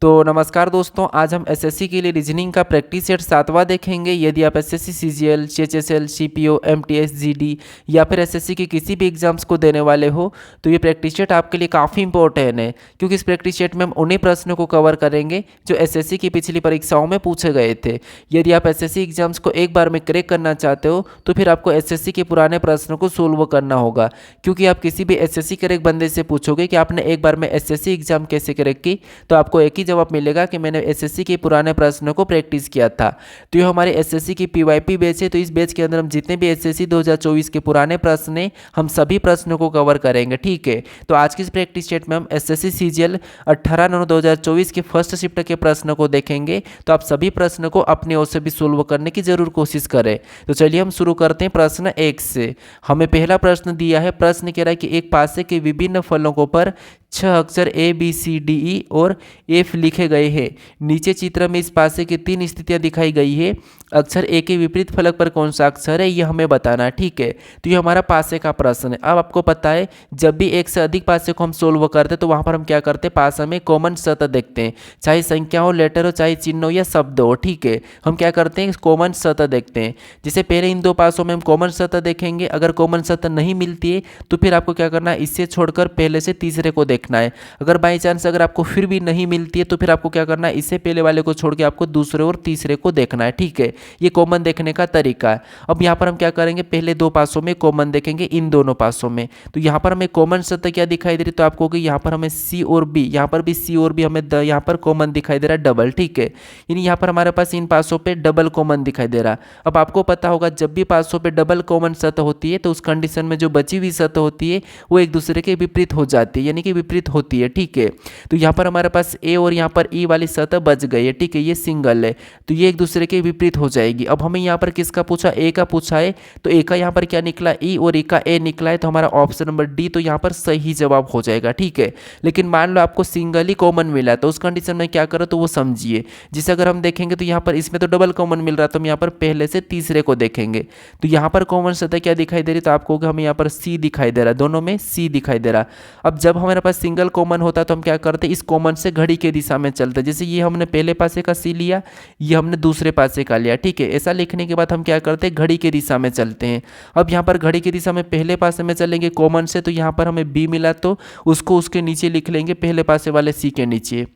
तो नमस्कार दोस्तों, आज हम एसएससी के लिए रीजनिंग का प्रैक्टिस सेट 7वां देखेंगे। यदि आप SSC CGL, CHSL, CPO, MTS, GD या फिर एसएससी के किसी भी एग्जाम्स को देने वाले हो तो ये प्रैक्टिस सेट आपके लिए काफ़ी इंपॉर्टेंट है, क्योंकि इस प्रैक्टिस सेट में हम उन्हीं प्रश्नों को कवर करेंगे जो एसएससी की पिछली परीक्षाओं में पूछे गए थे। यदि आप एसएससी एग्जाम्स को एक बार में क्रैक करना चाहते हो तो फिर आपको एसएससी के पुराने प्रश्नों को सोल्व करना होगा, क्योंकि आप किसी भी एसएससी क्रैक बंदे से पूछोगे कि आपने एक बार में एसएससी एग्जाम कैसे क्रैक की, तो आपको एक ही जवाब मिलेगा कि मैंने एसएससी के पुराने प्रश्नों को प्रैक्टिस किया था। तो ये हमारे एसएससी की पीवाईपी बैच है। तो इस बैच के अंदर हम जितने भी एसएससी 2024 के पुराने प्रश्न हैं, हम सभी प्रश्नों को कवर करेंगे। ठीक है, तो आज की इस प्रैक्टिस सेट में हम एसएससी सीजीएल 18/9/2024 के फर्स्ट शिफ्ट के प्रश्नों को देखेंगे। तो आप सभी प्रश्नों को अपनी ओर से भी सोल्व करने की जरूर कोशिश करें। तो चलिए हम शुरू करते हैं प्रश्न 1 से। हमें पहला प्रश्न दिया है। प्रश्न कह रहा है कि एक पासे के विभिन्न फलकों पर 6 अक्षर A B C D E और एफ लिखे गए हैं। नीचे चित्र में इस पासे की 3 स्थितियां दिखाई गई है। अक्षर ए के विपरीत फलक पर कौन सा अक्षर है, ये हमें बताना है। ठीक है, तो ये हमारा पासे का प्रश्न है। अब आपको पता है, जब भी एक से अधिक पासे को हम सोल्व करते हैं तो वहां पर हम क्या करते हैं, पासा में कॉमन सतह देखते हैं, चाहे संख्या हो, लेटर हो, चाहे चिन्ह हो या शब्द हो। ठीक है, हम क्या करते हैं, कॉमन सतह देखते हैं। जैसे पहले इन 2 पासों में हम कॉमन सतह देखेंगे। अगर कॉमन सतह नहीं मिलती है तो फिर आपको क्या करना है, इससे छोड़कर पहले से तीसरे को देखना है। अगर बाई चांस अगर आपको फिर भी नहीं मिलती है तो फिर आपको क्या करना है, इससे पहले वाले को छोड़ के आपको दूसरे और तीसरे को देखना है। ठीक है, ये कॉमन देखने का तरीका है। अब यहाँ पर हम क्या करेंगे, पहले 2 पासों में कॉमन देखेंगे, इन दोनों पासों में। तो यहाँ पर हमें कॉमन सतह क्या दिखाई दे रही, तो आपको यहाँ पर हमें सी और बी, यहाँ पर भी सी और बी हमें यहाँ पर कॉमन दिखाई दे रहा है, डबल। ठीक है, यानी यहाँ पर हमारे पास इन पासों पे डबल कॉमन दिखाई दे रहा है। अब आपको पता होगा, जब भी पासों पे डबल कॉमन सतह होती है तो उस कंडीशन में जो बची हुई सतह होती है वो एक दूसरे के विपरीत हो जाती है, यानी कि विपरीत होती है। ठीक है, तो यहाँ पर हमारे पास ए और यहाँ पर ई वाली सतह बच गई है। ठीक है, ये सिंगल है तो ये एक दूसरे के विपरीत हो जाएगी। अब हमें यहाँ पर किसका पूछा, ए का पूछा है। तो ए का यहाँ पर क्या निकला, ई, और ई का ए निकला है। तो हमारा ऑप्शन नंबर डी तो यहाँ पर सही जवाब हो जाएगा। ठीक है, लेकिन मान लो आपको सिंगल ही कॉमन मिला तो उस कंडीशन में क्या करो, तो वो समझिए। जिसे अगर हम देखेंगे तो यहाँ पर इसमें तो डबल कॉमन मिल रहा है, तो हम यहाँ पर पहले से तीसरे को देखेंगे। तो यहाँ पर कॉमन सतह क्या दिखाई दे रही, तो आपको हमें यहाँ पर सी दिखाई दे रहा है, दोनों में सी दिखाई दे रहा। अब जब हमारे पास सिंगल कॉमन होता है तो हम क्या करते हैं, इस कॉमन से घड़ी के दिशा में चलते हैं। जैसे ये हमने पहले पासे का सी लिया, ये हमने दूसरे पासे का लिया। ठीक है, ऐसा लिखने के बाद हम क्या करते हैं, घड़ी के दिशा में चलते हैं। अब यहाँ पर घड़ी की दिशा में पहले पासे में चलेंगे कॉमन से, तो यहाँ पर हमें बी मिला तो उसको उसके नीचे लिख लेंगे, पहले पासे वाले सी के नीचे।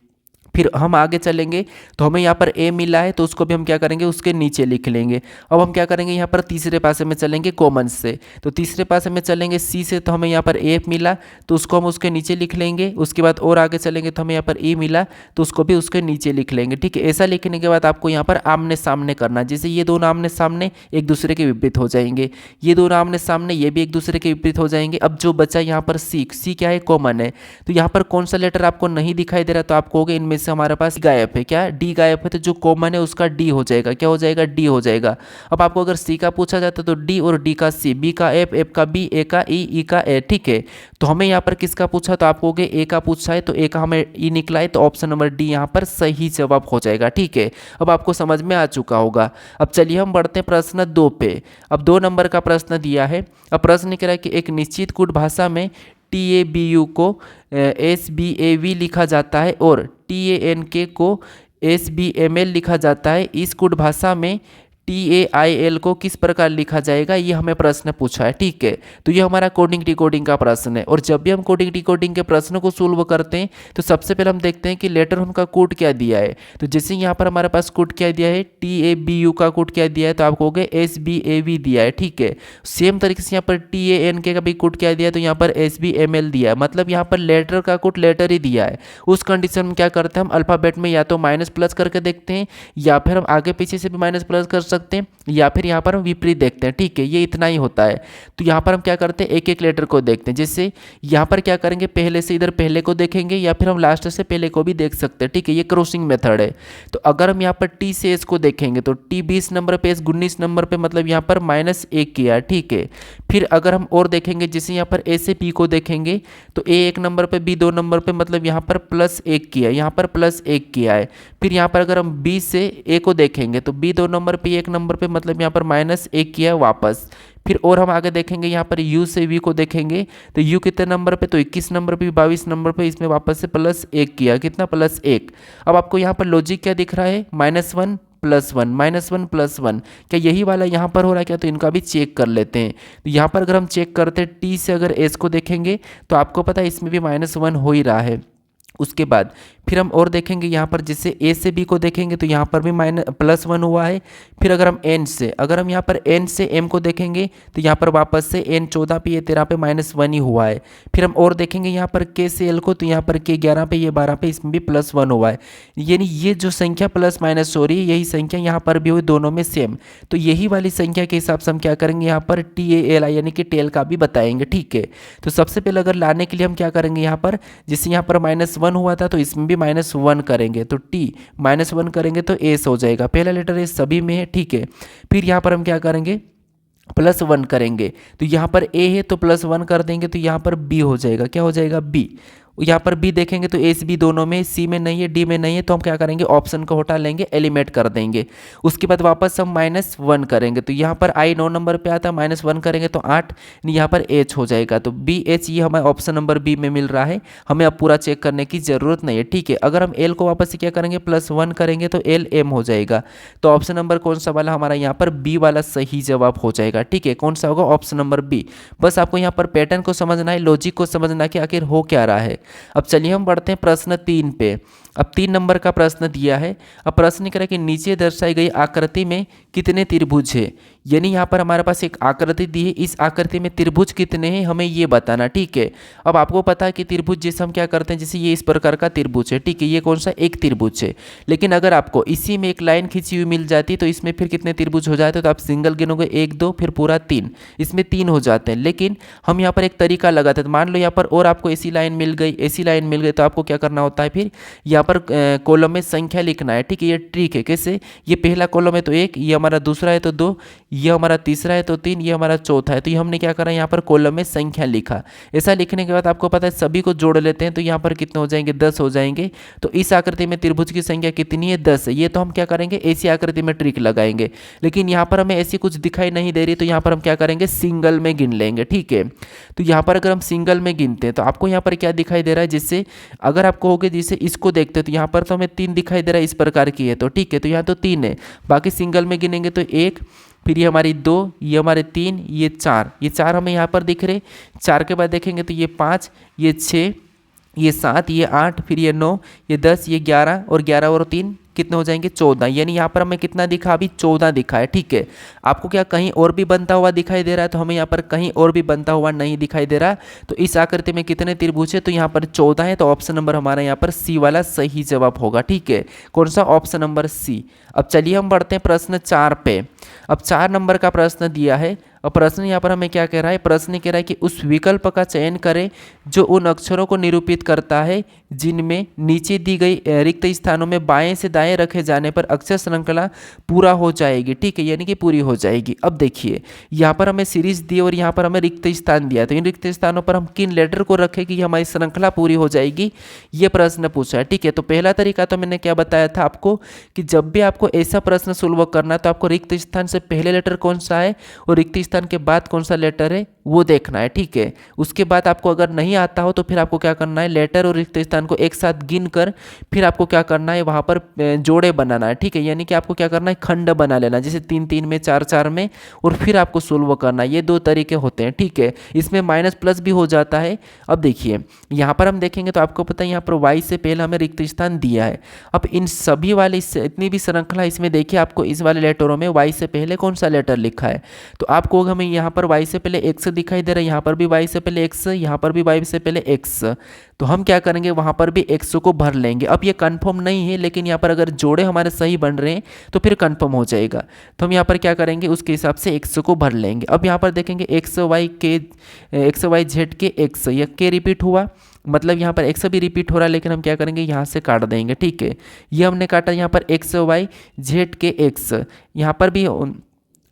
फिर हम आगे चलेंगे तो हमें यहाँ पर ए मिला है तो उसको भी हम क्या करेंगे, उसके नीचे लिख लेंगे। अब हम क्या करेंगे, यहाँ पर तीसरे पासे में चलेंगे कॉमन से, तो तीसरे पासे में चलेंगे सी से, तो हमें यहाँ पर ए मिला तो उसको हम उसके नीचे लिख लेंगे। उसके बाद और आगे चलेंगे तो हमें यहाँ पर ई मिला तो उसको भी उसके नीचे लिख लेंगे। ठीक है, ऐसा लिखने के बाद आपको यहाँ पर आमने सामने करना, जैसे ये दोनों आमने सामने एक दूसरे के विपरीत हो जाएंगे, ये दोनों आमने सामने ये भी एक दूसरे के विपरीत हो जाएंगे। अब जो बचा यहाँ पर सी, सी क्या है, कॉमन है। तो यहाँ पर कौन सा लेटर आपको नहीं दिखाई दे रहा, तो आप कहोगे इनमें से हमारे पास गायब है। क्या, डी गायब है, तो जो कॉमन है उसका डी हो जाएगा। क्या हो जाएगा, डी हो जाएगा। अब आपको अगर सी का पूछा जाता तो डी और डी का सी, बी का एफ, एफ का बी, ए का ई, ई का ए। ठीक है, तो हमें यहाँ पर किसका पूछा, तो आप कहोगे ए का पूछा है, तो ए का हमें ई निकला है, तो ऑप्शन नंबर डी यहाँ पर सही जवाब हो जाएगा। ठीक है, अब आपको समझ में आ चुका होगा। अब चलिए हम बढ़ते हैं प्रश्न 2 पे। अब 2 नंबर का प्रश्न दिया है। अब प्रश्न कह रहा है कि एक निश्चित कूट भाषा में TABU को SBAV लिखा जाता है और TANK को SBML लिखा जाता है। इस कूट भाषा में TAIL को किस प्रकार लिखा जाएगा, ये हमें प्रश्न पूछा है। ठीक है, तो ये हमारा कोडिंग डिकोडिंग का प्रश्न है। और जब भी हम कोडिंग डिकोडिंग के प्रश्नों को सोल्व करते हैं तो सबसे पहले हम देखते हैं कि लेटर उनका कोड क्या दिया है। तो जैसे यहाँ पर हमारे पास कोड क्या दिया है, TABU का कोड क्या दिया है, तो आप कहोगे SBAV दिया है। ठीक है, सेम तरीके से यहाँ पर TANK का भी कोड क्या दिया है, तो यहाँ पर SBML दिया है। मतलब यहाँ पर लेटर का कोड लेटर ही दिया है। उस कंडीशन में क्या करते हैं, हम अल्फाबेट में या तो माइनस प्लस करके देखते हैं, या फिर हम आगे पीछे से भी माइनस प्लस कर सकते हैं, या फिर यहाँ पर हम विपरीत देखते हैं। ठीक है, ये इतना ही होता है। तो यहाँ पर हम क्या करते हैं, एक एक लेटर को देखते हैं। जैसे यहाँ पर क्या करेंगे, पहले से इधर पहले को देखेंगे, या फिर हम लास्ट से पहले को भी देख सकते हैं। ठीक है, ये क्रॉसिंग मेथड है। तो अगर हम यहाँ पर टी से एस को देखेंगे तो टी 20 नंबर पे, एस 19 नंबर पे, मतलब यहाँ पर -1 किया। ठीक है, फिर अगर हम और देखेंगे, जैसे यहाँ पर ए से पी को देखेंगे तो ए 1 नंबर पे, बी 2 नंबर पे, मतलब यहाँ पर +1 किया, यहाँ पर +1 किया है। फिर यहाँ पर अगर हम बी से ए को देखेंगे तो बी 2 नंबर पे, 1 नंबर पे, मतलब यहाँ पर -1 किया है वापस। फिर और हम आगे देखेंगे यहाँ पर u से v को देखेंगे तो u कितने नंबर पे, तो 21 नंबर पे, 22 नंबर पे, इसमें वापस से +1 किया, कितना +1। अब आपको यहाँ पर लॉजिक क्या दिख रहा है, -1 +1 -1 +1, क्या यही वाला यहाँ पर हो रहा है क्या, तो इनका भी चेक कर लेते हैं। तो यहाँ पर अगर हम चेक करते हैं t से अगर s को देखेंगे तो आपको पता है इसमें भी -1 हो ही रहा है। उसके बाद फिर हम और देखेंगे यहाँ पर जैसे a से b को देखेंगे तो यहाँ पर भी +1 हुआ है। फिर अगर हम अगर हम यहाँ पर n से m को देखेंगे तो यहाँ पर वापस से n 14 पे, ये 13 पे -1 ही हुआ है। फिर हम और देखेंगे यहाँ पर k से l को तो यहाँ पर k 11 पे, ये 12 पे, इसमें भी +1 हुआ है। यानी ये जो संख्या प्लस माइनस हो रही है यही संख्या यहाँ पर भी हुई, दोनों में सेम। तो यही वाली संख्या के हिसाब से हम क्या करेंगे यहाँ पर TALI यानी कि टेल का भी बताएंगे, ठीक है। तो सबसे पहले अगर लाने के लिए हम क्या करेंगे यहाँ पर, जैसे यहाँ पर -1 हुआ था तो इसमें भी -1 करेंगे तो t -1 करेंगे तो s हो जाएगा, पहला लेटर s सभी में है, ठीक है। फिर यहाँ पर हम क्या करेंगे +1 करेंगे तो यहाँ पर a है तो +1 कर देंगे तो यहाँ पर b हो जाएगा, क्या हो जाएगा b। यहाँ पर b देखेंगे तो एस बी दोनों में, सी में नहीं है, डी में नहीं है, तो हम क्या करेंगे ऑप्शन को हटा लेंगे, एलिमिनेट कर देंगे। उसके बाद वापस हम -1 करेंगे तो यहाँ पर आई 9 नंबर पे आता है, -1 करेंगे तो 8, यहाँ पर एच हो जाएगा तो बी एच, ये हमें ऑप्शन नंबर बी में मिल रहा है। हमें अब पूरा चेक करने की ज़रूरत नहीं है, ठीक है। अगर हम एल को वापस से क्या करेंगे +1 करेंगे तो एल एम हो जाएगा। तो ऑप्शन नंबर कौन सा वाला हमारा यहाँ पर बी वाला सही जवाब हो जाएगा, ठीक है। कौन सा होगा, ऑप्शन नंबर बी। बस आपको यहाँ पर पैटर्न को समझना है, लॉजिक को समझना है कि आखिर हो क्या रहा है। अब चलिए हम बढ़ते हैं प्रश्न 3 पे। अब 3 नंबर का प्रश्न दिया है। अब प्रश्न कह रहा है कि नीचे दर्शाई गई आकृति में कितने त्रिभुज है। यानी यहाँ पर हमारे पास एक आकृति दी है, इस आकृति में त्रिभुज कितने हैं हमें ये बताना, ठीक है। अब आपको पता है कि त्रिभुज जैसे हम क्या करते हैं, जैसे ये इस प्रकार का त्रिभुज है, ठीक है, ये कौन सा एक त्रिभुज है। लेकिन अगर आपको इसी में एक लाइन खींची हुई मिल जाती तो इसमें फिर कितने त्रिभुज हो जाते, तो आप सिंगल गिनोगे 1 2 फिर पूरा 3, इसमें 3 हो जाते हैं। लेकिन हम यहाँ पर एक तरीका लगाते हैं, मान लो यहाँ पर और आपको ऐसी लाइन मिल गई, ऐसी लाइन मिल गई, तो आपको क्या करना होता है, फिर यहाँ पर कॉलम में संख्या लिखना है, ठीक है। ये ट्रिक है, कैसे, ये पहला कॉलम है तो 1, ये हमारा दूसरा है तो 2, ये हमारा तीसरा है तो 3, ये हमारा चौथा है। तो ये हमने क्या करा, यहाँ पर कॉलम में संख्या लिखा। ऐसा लिखने के बाद आपको पता है सभी को जोड़ लेते हैं तो यहाँ पर कितने हो जाएंगे, 10 हो जाएंगे। तो इस आकृति में त्रिभुज की संख्या कितनी है, 10 है। ये तो हम क्या करेंगे, ऐसी आकृति में ट्रिक लगाएंगे। लेकिन यहाँ पर हमें ऐसी कुछ दिखाई नहीं दे रही तो यहाँ पर हम क्या करेंगे, सिंगल में गिन लेंगे, ठीक है। तो यहाँ पर अगर हम सिंगल में गिनते हैं तो आपको यहाँ पर क्या दिखाई दे रहा है, जिससे अगर आप कहोगे जिसे इसको देखते हैं तो यहाँ पर तो हमें 3 दिखाई दे रहा है, इस प्रकार की है तो ठीक है। तो यहाँ तो 3 है, बाकी सिंगल में गिनेंगे तो 1, फिर ये हमारी 2, ये हमारे 3, ये 4, ये 4 हमें यहाँ पर दिख रहे। 4 के बाद देखेंगे तो ये 5, ये 6, ये 7, ये 8, फिर ये 9, ये 10, ये 11 और 11 और 3 कितने हो जाएंगे, 14। यानी यहाँ पर हमें कितना दिखा, अभी 14 दिखा है, ठीक है। आपको क्या कहीं और भी बनता हुआ दिखाई दे रहा है, तो हमें यहाँ पर कहीं और भी बनता हुआ नहीं दिखाई दे रहा। तो इस आकृति में कितने त्रिभुज है, तो यहाँ पर 14 है। तो ऑप्शन नंबर हमारा यहाँ पर सी वाला सही जवाब होगा, ठीक है। कौन सा, ऑप्शन नंबर सी। अब चलिए हम बढ़ते हैं प्रश्न 4 पे। अब 4 नंबर का प्रश्न दिया है। और प्रश्न यहाँ पर हमें क्या कह रहा है, प्रश्न कह रहा है कि उस विकल्प का चयन करें जो उन अक्षरों को निरूपित करता है जिनमें नीचे दी गई रिक्त स्थानों में बाएं से दाएं रखे जाने पर अक्षर श्रृंखला पूरा हो जाएगी, ठीक है, यानी कि पूरी हो जाएगी। अब देखिए यहाँ पर हमें सीरीज दी और यहाँ पर हमें रिक्त स्थान दिया, तो इन रिक्त स्थानों पर हम किन लेटर को रखें कि हमारी श्रृंखला पूरी हो जाएगी, ये प्रश्न पूछा है, ठीक है। तो पहला तरीका तो मैंने क्या बताया था आपको कि जब भी आपको ऐसा प्रश्न सोल्व करना है तो आपको रिक्त स्थान से पहले लेटर कौन सा है और रिक्त स्थान के बाद कौन सा लेटर है वो देखना है, ठीक है। उसके बाद आपको अगर नहीं आता हो तो फिर आपको क्या करना है, लेटर और रिक्त स्थान को एक साथ गिन कर फिर आपको क्या करना है, वहाँ पर जोड़े बनाना है, ठीक है। यानी कि आपको क्या करना है, खंड बना लेना, जैसे 3 3 में, 4 4 में, और फिर आपको सोल्व करना है। ये 2 तरीके होते हैं, ठीक है। इसमें माइनस प्लस भी हो जाता है। अब देखिए यहाँ पर हम देखेंगे तो आपको पता है यहाँ पर वाई से पहले हमें रिक्त स्थान दिया है। अब इन सभी वाले इतनी भी श्रृंखला इसमें देखिए आपको इस वाले लेटरों में वाई से पहले कौन सा लेटर लिखा है, तो आपको हमें यहाँ पर वाई से पहले एक्स दिखाई दे रहा है, यहाँ पर भी वाई से पहले एक्स, यहाँ पर भी वाई से पहले एक्स। तो हम क्या करेंगे, वहाँ पर भी एक्स को भर लेंगे। अब ये कंफर्म नहीं है, लेकिन यहाँ पर अगर जोड़े हमारे सही बन रहे हैं तो फिर कंफर्म हो जाएगा। तो हम यहाँ पर क्या करेंगे, उसके हिसाब से एक्स को भर लेंगे। अब यहाँ पर देखेंगे एक्स वाई जेड के एक्स, यह के रिपीट हुआ, मतलब यहाँ पर एक्स भी रिपीट हो रहा है, लेकिन हम क्या करेंगे, यहाँ से काट देंगे, ठीक है। ये हमने काटा, यहाँ पर एक्स वाई जेड के एक्स, यहाँ पर भी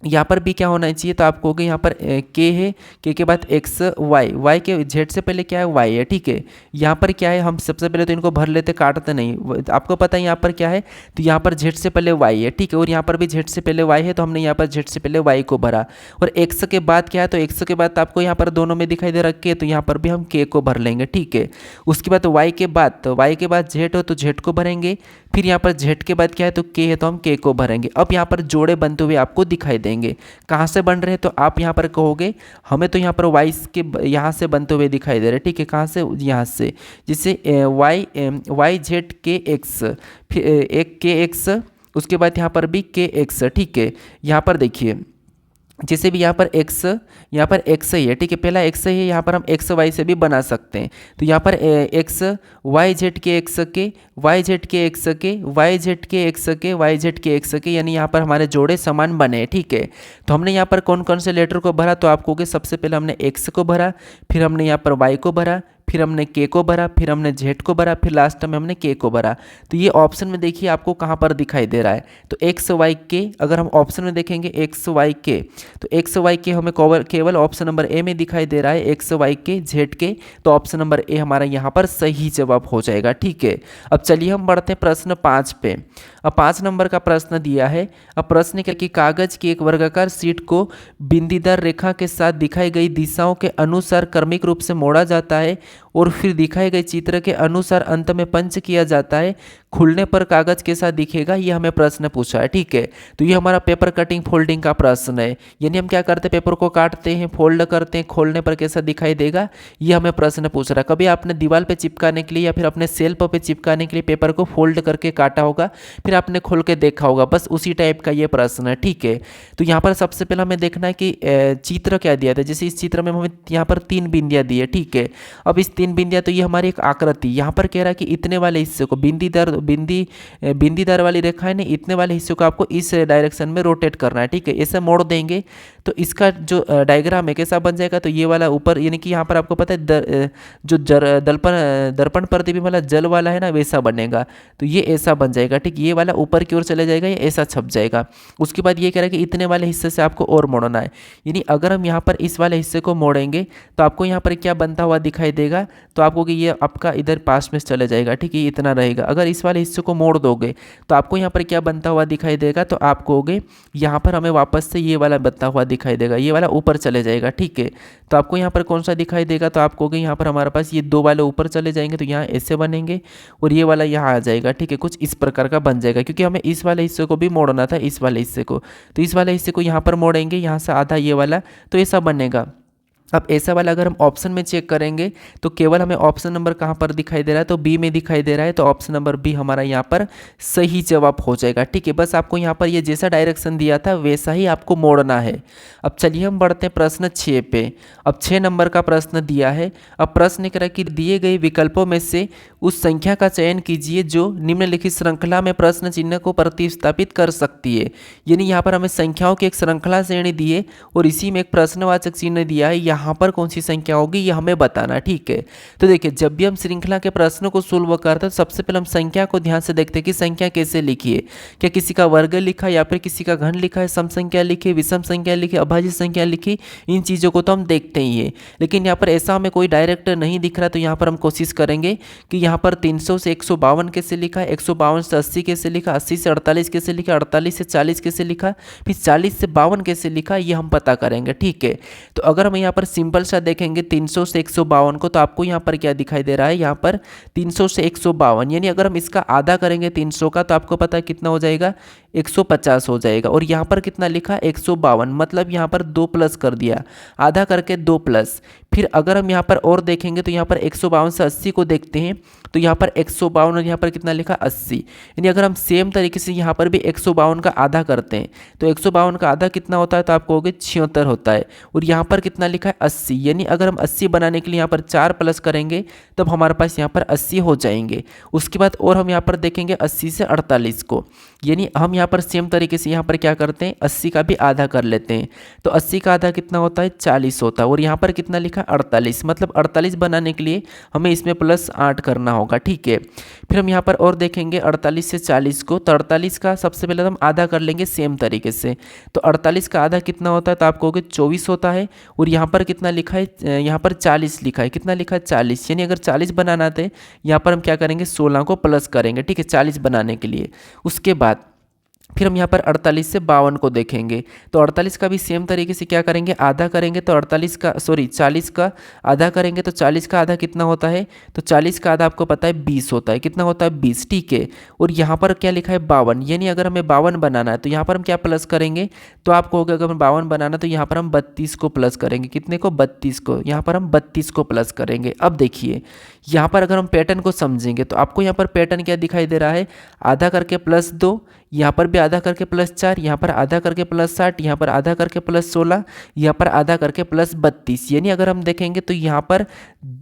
यहाँ पर भी क्या होना चाहिए, तो आपको कहोगे यहाँ पर के है, के बाद एक्स वाई, वाई के जेड से पहले क्या है, वाई है, ठीक है। यहाँ पर क्या है, हम सबसे पहले तो इनको भर लेते, काटते नहीं, आपको पता है यहाँ पर क्या है, तो यहाँ पर जेड से पहले वाई है, ठीक है, और यहाँ पर भी जेड से पहले वाई है, तो हमने यहाँ पर जेड से पहले वाई को भरा। और एक्स के बाद क्या है, तो एक्स के बाद आपको यहाँ पर दोनों में दिखाई दे रहा के, तो यहाँ पर भी हम के को भर लेंगे, ठीक है। उसके बाद वाई के बाद, तो वाई के बाद जेड हो तो जेड को भरेंगे, फिर यहाँ पर जेड के बाद क्या है, तो के है तो हम के को भरेंगे। अब यहाँ पर जोड़े बनते हुए आपको दिखाई देंगे, कहाँ से बन रहे हैं, तो आप यहाँ पर कहोगे हमें तो यहाँ पर वाई के यहाँ से बनते हुए दिखाई दे रहे हैं, ठीक है, कहाँ से, यहाँ से, जिससे वाई जेड के एक्स, फिर एक के एक्स, उसके बाद यहाँ पर भी के एक्स, ठीक है। यहाँ पर देखिए जैसे भी यहाँ पर एक्स ही है, ठीक है, पहला एक्स ही है, यहाँ पर हम एक्स वाई से भी बना सकते हैं। तो यहाँ पर एक्स वाई जेड के एक्स के, वाई जेड के एक्स के, वाई जेड के एक्स के, वाई जेड के एक्स के, यानी यहाँ पर हमारे जोड़े समान बने, ठीक है। तो हमने यहाँ पर कौन कौन से लेटर को भरा, तो आपको कि सबसे पहले हमने एक्स को भरा, फिर हमने यहाँ पर वाई को भरा, फिर हमने के को भरा, फिर हमने जेड को भरा, फिर लास्ट में हमने के को भरा। तो ये ऑप्शन में देखिए आपको कहाँ पर दिखाई दे रहा है, तो एक्स वाई के, अगर हम ऑप्शन में देखेंगे एक्स वाई के, तो एक्स वाई के हमें केवल ऑप्शन नंबर ए में दिखाई दे रहा है, एक्स वाई के जेड के, तो ऑप्शन नंबर ए हमारा यहाँ पर सही जवाब हो जाएगा, ठीक है। अब चलिए हम बढ़ते हैं प्रश्न 5 पे। अब 5 नंबर का प्रश्न दिया है। अब प्रश्न क्या कि कागज की एक वर्गाकार शीट को बिंदीदार रेखा के साथ दिखाई गई दिशाओं के अनुसार क्रमिक रूप से मोड़ा जाता है और फिर दिखाए गए चित्र के अनुसार अंत में पंच किया जाता है, खुलने पर कागज के साथ दिखेगा, ये हमें प्रश्न पूछा है, ठीक है। तो ये हमारा पेपर कटिंग फोल्डिंग का प्रश्न है, यानी हम क्या करते हैं, पेपर को काटते हैं, फोल्ड करते हैं, खोलने पर कैसा दिखाई देगा, ये हमें प्रश्न पूछ रहा है। कभी आपने दीवार पे चिपकाने के लिए या फिर अपने सेल्फ पे चिपकाने के लिए पेपर को फोल्ड करके काटा होगा, फिर आपने खोल के देखा होगा, बस उसी टाइप का ये प्रश्न है, ठीक है। तो यहाँ पर सबसे पहले हमें देखना है कि चित्र क्या दिया था। जैसे इस चित्र में हमें यहाँ पर 3 बिंदियाँ दी है, ठीक है। अब इस 3 बिंदियाँ, तो ये हमारी एक आकृति, यहाँ पर कह रहा है कि इतने वाले हिस्से को बिंदीदार वाली रेखा है ना, इतने वाले हिस्से को आपको इस डायरेक्शन में रोटेट करना है, ठीक है। ऐसे मोड़ देंगे तो इसका जो डायग्राम है कैसा बन जाएगा, तो ये वाला ऊपर, यानी कि यहाँ पर आपको पता है जो दर्पण प्रतिबिंब वाला जल वाला है ना, वैसा बनेगा, तो ये ऐसा बन जाएगा, ठीक। ये वाला ऊपर की ओर चले जाएगा, ये ऐसा छप जाएगा। उसके बाद ये कह रहा है कि इतने वाले हिस्से से आपको और मोड़ना है, यानी अगर हम यहाँ पर इस वाले हिस्से को मोड़ेंगे तो आपको यहाँ पर क्या बनता हुआ दिखाई देगा, तो आपको कि ये आपका इधर पास में चले जाएगा, ठीक है, ये इतना रहेगा। अगर इस वाले हिस्से को मोड़ दोगे तो आपको यहाँ पर क्या बनता हुआ दिखाई देगा, तो आप कहोगे यहाँ पर हमें वापस से ये वाला बनता हुआ दिखाई देगा, ये वाला ऊपर चले जाएगा, ठीक है। तो आपको यहाँ पर कौन सा दिखाई देगा, तो आप कहोगे यहाँ पर हमारे पास ये 2 वाले ऊपर चले जाएंगे, तो यहाँ ऐसे बनेंगे और ये वाला यहाँ आ जाएगा, ठीक है, कुछ इस प्रकार का बन जाएगा, क्योंकि हमें इस वाले हिस्से को भी मोड़ना था, इस वाले हिस्से को, तो इस वाले हिस्से को यहाँ पर मोड़ेंगे, यहाँ से आधा ये वाला, तो ऐसा बनेगा। अब ऐसा वाला अगर हम ऑप्शन में चेक करेंगे तो केवल हमें ऑप्शन नंबर कहाँ पर दिखाई दे रहा है, तो बी में दिखाई दे रहा है, तो ऑप्शन नंबर बी हमारा यहाँ पर सही जवाब हो जाएगा, ठीक है। बस आपको यहाँ पर ये जैसा डायरेक्शन दिया था वैसा ही आपको मोड़ना है। अब चलिए हम बढ़ते हैं प्रश्न 6 पे। अब 6 नंबर का प्रश्न दिया है। अब प्रश्न कह रहा है कि दिए गए विकल्पों में से उस संख्या का चयन कीजिए जो निम्नलिखित श्रृंखला में प्रश्न चिन्ह को प्रतिस्थापित कर सकती है। यानी यहाँ पर हमें संख्याओं की एक श्रृंखला श्रेणी दी है और इसी में एक प्रश्नवाचक चिन्ह दिया है, यहाँ पर कौन सी संख्या होगी ये हमें बताना, ठीक है। तो देखिए जब भी हम श्रृंखला के प्रश्नों को सोल्व करते हैं तो सबसे पहले हम संख्या को ध्यान से देखते हैं कि संख्या कैसे लिखी है, क्या किसी का वर्ग लिखा है या फिर किसी का घन लिखा है, सम संख्या लिखी, विषम संख्या लिखी, अभाज्य संख्या लिखी, इन चीज़ों को तो हम देखते ही है। लेकिन यहाँ पर ऐसा हमें कोई डायरेक्ट नहीं दिख रहा, तो यहाँ पर हम कोशिश करेंगे कि यहाँ पर 300 से 152 कैसे लिखा है, 152 से 80 कैसे लिखा, 80 से 48 कैसे लिखा, 48 से 40 कैसे लिखा, फिर 40 से 52 कैसे लिखा, ये हम पता करेंगे, ठीक है। तो अगर हम यहाँ पर सिंपल सा देखेंगे 300 से 152 को, तो आपको यहाँ पर क्या दिखाई दे रहा है, यहाँ पर 300 से 152, यानी अगर हम इसका आधा करेंगे 300 का तो आपको पता है कितना हो जाएगा, 150 हो जाएगा। और यहाँ पर कितना लिखा, 152, मतलब यहाँ पर 2 प्लस कर दिया, आधा करके 2 प्लस। फिर अगर हम यहाँ पर और देखेंगे तो यहाँ पर 152 से 80 को देखते हैं, तो यहाँ पर 152 और यहाँ पर कितना लिखा, 80। यानी अगर हम सेम तरीके से यहाँ पर भी 152 का आधा करते हैं तो 152 का आधा कितना होता है, तो आप कहोगे 76 होता है। और यहाँ पर कितना लिखा है, 80, यानी अगर हम 80 बनाने के लिए यहाँ पर 4 प्लस करेंगे तब हमारे पास यहाँ पर 80 हो जाएंगे। उसके बाद और हम यहाँ पर देखेंगे 80 से 48 को, यानी हम यहाँ पर सेम तरीके से यहाँ पर क्या करते हैं, 80 का भी आधा कर लेते हैं। तो 80 का आधा कितना होता है, 40 होता है। और यहाँ पर कितना लिखा, 48, मतलब 48 बनाने के लिए हमें इसमें +8 करना होगा, ठीक है। फिर हम यहाँ पर और देखेंगे 48 से 40 को, तो 48 का सबसे पहले हम आधा कर लेंगे सेम तरीके से। तो 48 का आधा कितना होता है, तो आप कहोगे 24 होता है। और यहाँ पर कितना लिखा है, यहाँ पर 40 लिखा है, कितना लिखा है, 40। यानी अगर 40 बनाना थे, यहाँ पर हम क्या करेंगे, 16 को प्लस करेंगे, ठीक है, 40 बनाने के लिए। उसके बाद फिर हम यहाँ पर 48 से 52 को देखेंगे। तो 48 का भी सेम तरीके से क्या करेंगे, आधा करेंगे। तो 40 का आधा करेंगे, तो 40 का आधा कितना होता है, तो 40 का आधा आपको पता है 20 होता है। कितना होता है, 20, ठीक है। और यहाँ पर क्या लिखा है, 52। यानी अगर हमें 52 बनाना है तो यहाँ पर हम क्या प्लस करेंगे, तो आपको होगा अगर 52 बनाना तो यहाँ पर हम 32 को प्लस करेंगे। कितने को, 32 को। यहाँ पर हम 32 को प्लस करेंगे। अब देखिए यहाँ पर अगर हम पैटर्न को समझेंगे तो आपको यहाँ पर पैटर्न क्या दिखाई दे रहा है, आधा करके +2, यहाँ पर भी आधा करके +4, यहाँ पर आधा करके +8, यहाँ पर आधा करके +16, यहाँ पर आधा करके +32। यानी अगर हम देखेंगे तो यहाँ पर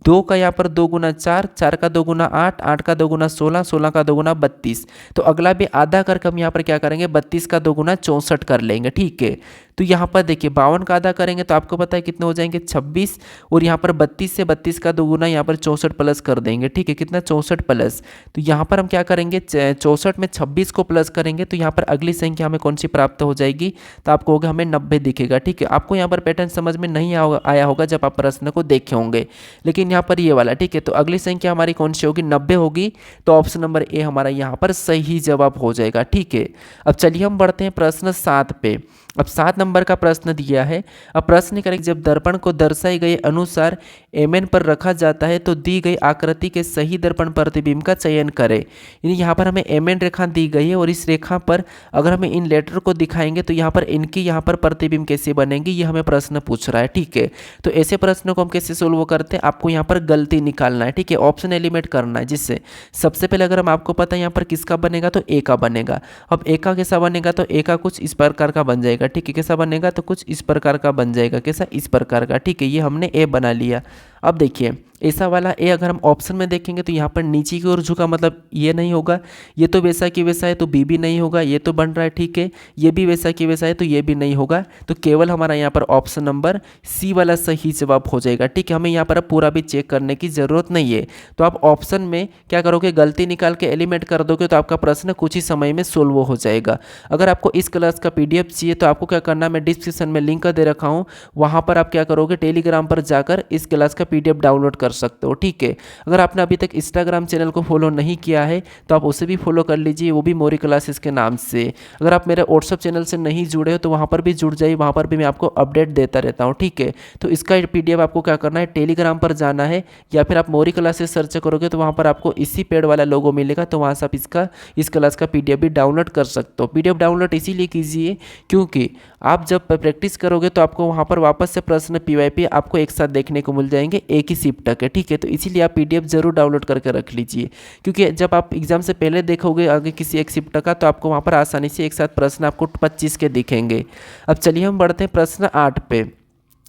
2 का यहाँ पर 2 गुना 4, 4 का 2 गुना 8, 8 का 2 गुना 16, 16 का 2 गुना 32। तो अगला भी आधा करके हम यहाँ पर क्या करेंगे, 32 का 2 गुना 64 कर लेंगे, ठीक है। तो यहाँ पर देखिए 52 का आधा करेंगे तो आपको पता है कितने हो जाएंगे, 26। और यहाँ पर 32 से 32 का 2 गुना यहाँ पर 64 प्लस कर देंगे, ठीक है, कितना, 64 प्लस। तो यहाँ पर हम क्या करेंगे, 64 में 26 को प्लस करेंगे तो यहाँ पर अगली संख्या हमें कौन सी प्राप्त हो जाएगी, तो आपको होगा हमें 90 दिखेगा, ठीक है। आपको यहाँ पर पैटर्न समझ में नहीं आया होगा जब आप प्रश्न को देखे होंगे, लेकिन यहाँ पर ये वाला, ठीक है। तो अगली संख्या हमारी कौन सी होगी, 90 होगी। तो ऑप्शन नंबर ए हमारा यहाँ पर सही जवाब हो जाएगा, ठीक है। अब चलिए हम बढ़ते हैं प्रश्न 7 पे। अब 7 नंबर का प्रश्न दिया है। अब प्रश्न करें, जब दर्पण को दर्शाए गए अनुसार एमएन पर रखा जाता है तो दी गई आकृति के सही दर्पण प्रतिबिंब का चयन करें। यानी यहाँ पर हमें एमएन रेखा दी गई है और इस रेखा पर अगर हमें इन लेटर को दिखाएंगे तो यहाँ पर इनकी यहाँ पर प्रतिबिंब कैसे बनेंगे, ये हमें प्रश्न पूछ रहा है, ठीक है। तो ऐसे प्रश्नों को हम कैसे सोल्व करते हैं, आपको यहाँ पर गलती निकालना है, ठीक है, ऑप्शन एलिमिनेट करना है। जिससे सबसे पहले अगर हम आपको पता है यहाँ पर किसका बनेगा, तो ए का बनेगा। अब ए का कैसा बनेगा, तो ए का कुछ इस प्रकार का बन जाएगा, ठीक है। कैसा बनेगा, तो कुछ इस प्रकार का बन जाएगा। कैसा, इस प्रकार का, ठीक है। ये हमने ए बना लिया। अब देखिए ऐसा वाला ए अगर हम ऑप्शन में देखेंगे तो यहाँ पर नीचे की ओर झुका, मतलब ये नहीं होगा। ये तो वैसा की वैसा है तो बी भी नहीं होगा। ये तो बन रहा है, ठीक है। ये भी वैसा की वैसा है तो ये भी नहीं होगा। तो केवल हमारा यहाँ पर ऑप्शन नंबर सी वाला सही जवाब हो जाएगा, ठीक है। हमें यहाँ पर अब पूरा भी चेक करने की ज़रूरत नहीं है। तो आप ऑप्शन में क्या करोगे, गलती निकाल के एलिमिनेट कर दोगे तो आपका प्रश्न कुछ ही समय में सोल्व हो जाएगा। अगर आपको इस क्लास का PDF चाहिए तो आपको क्या करना है, मैं डिस्क्रिप्शन में लिंक दे रखा हूँ, वहाँ पर आप क्या करोगे, टेलीग्राम पर जाकर इस क्लास का PDF डाउनलोड कर सकते हो, ठीक है। अगर आपने अभी तक इंस्टाग्राम चैनल को फॉलो नहीं किया है तो आप उसे भी फॉलो कर लीजिए, वो भी मोरी क्लासेस के नाम से। अगर आप मेरे व्हाट्सअप चैनल से नहीं जुड़े हो तो वहाँ पर भी जुड़ जाइए, वहाँ पर भी मैं आपको अपडेट देता रहता हूँ, ठीक है। तो इसका PDF आपको क्या करना है, टेलीग्राम पर जाना है या फिर आप मोरी क्लासेस सर्च करोगे तो वहाँ पर आपको इसी पेड वाला लोगो मिलेगा, तो वहाँ से आप इस क्लास का PDF भी डाउनलोड कर सकते हो। PDF डाउनलोड इसीलिए कीजिए क्योंकि आप जब प्रैक्टिस करोगे तो आपको वहाँ पर वापस से प्रश्न PYP आपको एक साथ देखने को मिल जाएंगे, एक ही शिफ्ट के, ठीक है। तो इसीलिए आप PDF जरूर डाउनलोड करके रख लीजिए, क्योंकि जब आप एग्जाम से पहले देखोगे आगे किसी एक शिफ्ट का तो आपको वहाँ पर आसानी से एक साथ प्रश्न आपको 25 के दिखेंगे। अब चलिए हम बढ़ते हैं प्रश्न 8 पे।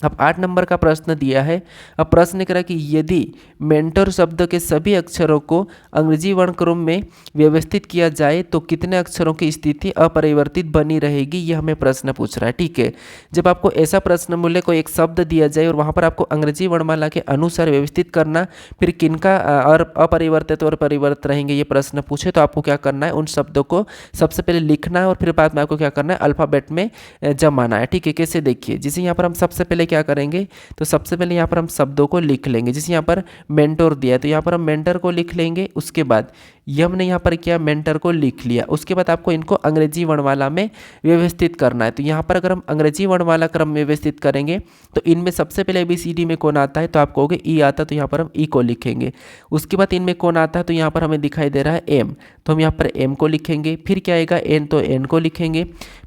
अब 8 नंबर का प्रश्न दिया है। अब प्रश्न करा कि यदि मेंटर शब्द के सभी अक्षरों को अंग्रेजी वर्णक्रम में व्यवस्थित किया जाए तो कितने अक्षरों की स्थिति अपरिवर्तित बनी रहेगी, ये हमें प्रश्न पूछ रहा है, ठीक है। जब आपको ऐसा प्रश्न मूल्य को एक शब्द दिया जाए और वहाँ पर आपको अंग्रेजी वर्णमाला के अनुसार व्यवस्थित करना, फिर किनका और अपरिवर्तित और परिवर्तित रहेंगे ये प्रश्न पूछे, तो आपको क्या करना है, उन शब्दों को सबसे पहले लिखना है और फिर बाद में आपको क्या करना है, अल्फ़ाबेट में जमाना है, ठीक है। कैसे, देखिए जैसे यहाँ पर हम सबसे पहले क्या करेंगे, तो सबसे पहले यहाँ पर हम शब्दों को लिख लेंगे। जैसे यहाँ पर मेंटोर दिया है तो यहाँ पर हम मेंटर को लिख लेंगे। उसके बाद ये हमने यहाँ पर क्या, मेंटर को लिख लिया। उसके बाद आपको इनको अंग्रेजी वर्णमाला में व्यवस्थित करना है। तो यहाँ पर अगर हम अंग्रेजी वर्णमाला क्रम में व्यवस्थित करेंगे तो इनमें सबसे पहले ABCD में कौन आता है, तो आप कहोगे ई आता है, तो यहाँ पर हम ई को लिखेंगे। उसके बाद इनमें कौन आता है, तो यहाँ पर हमें दिखाई दे रहा है एम, तो हम यहाँ पर एम को लिखेंगे। फिर क्या आएगा, एन, तो एन को लिखेंगे।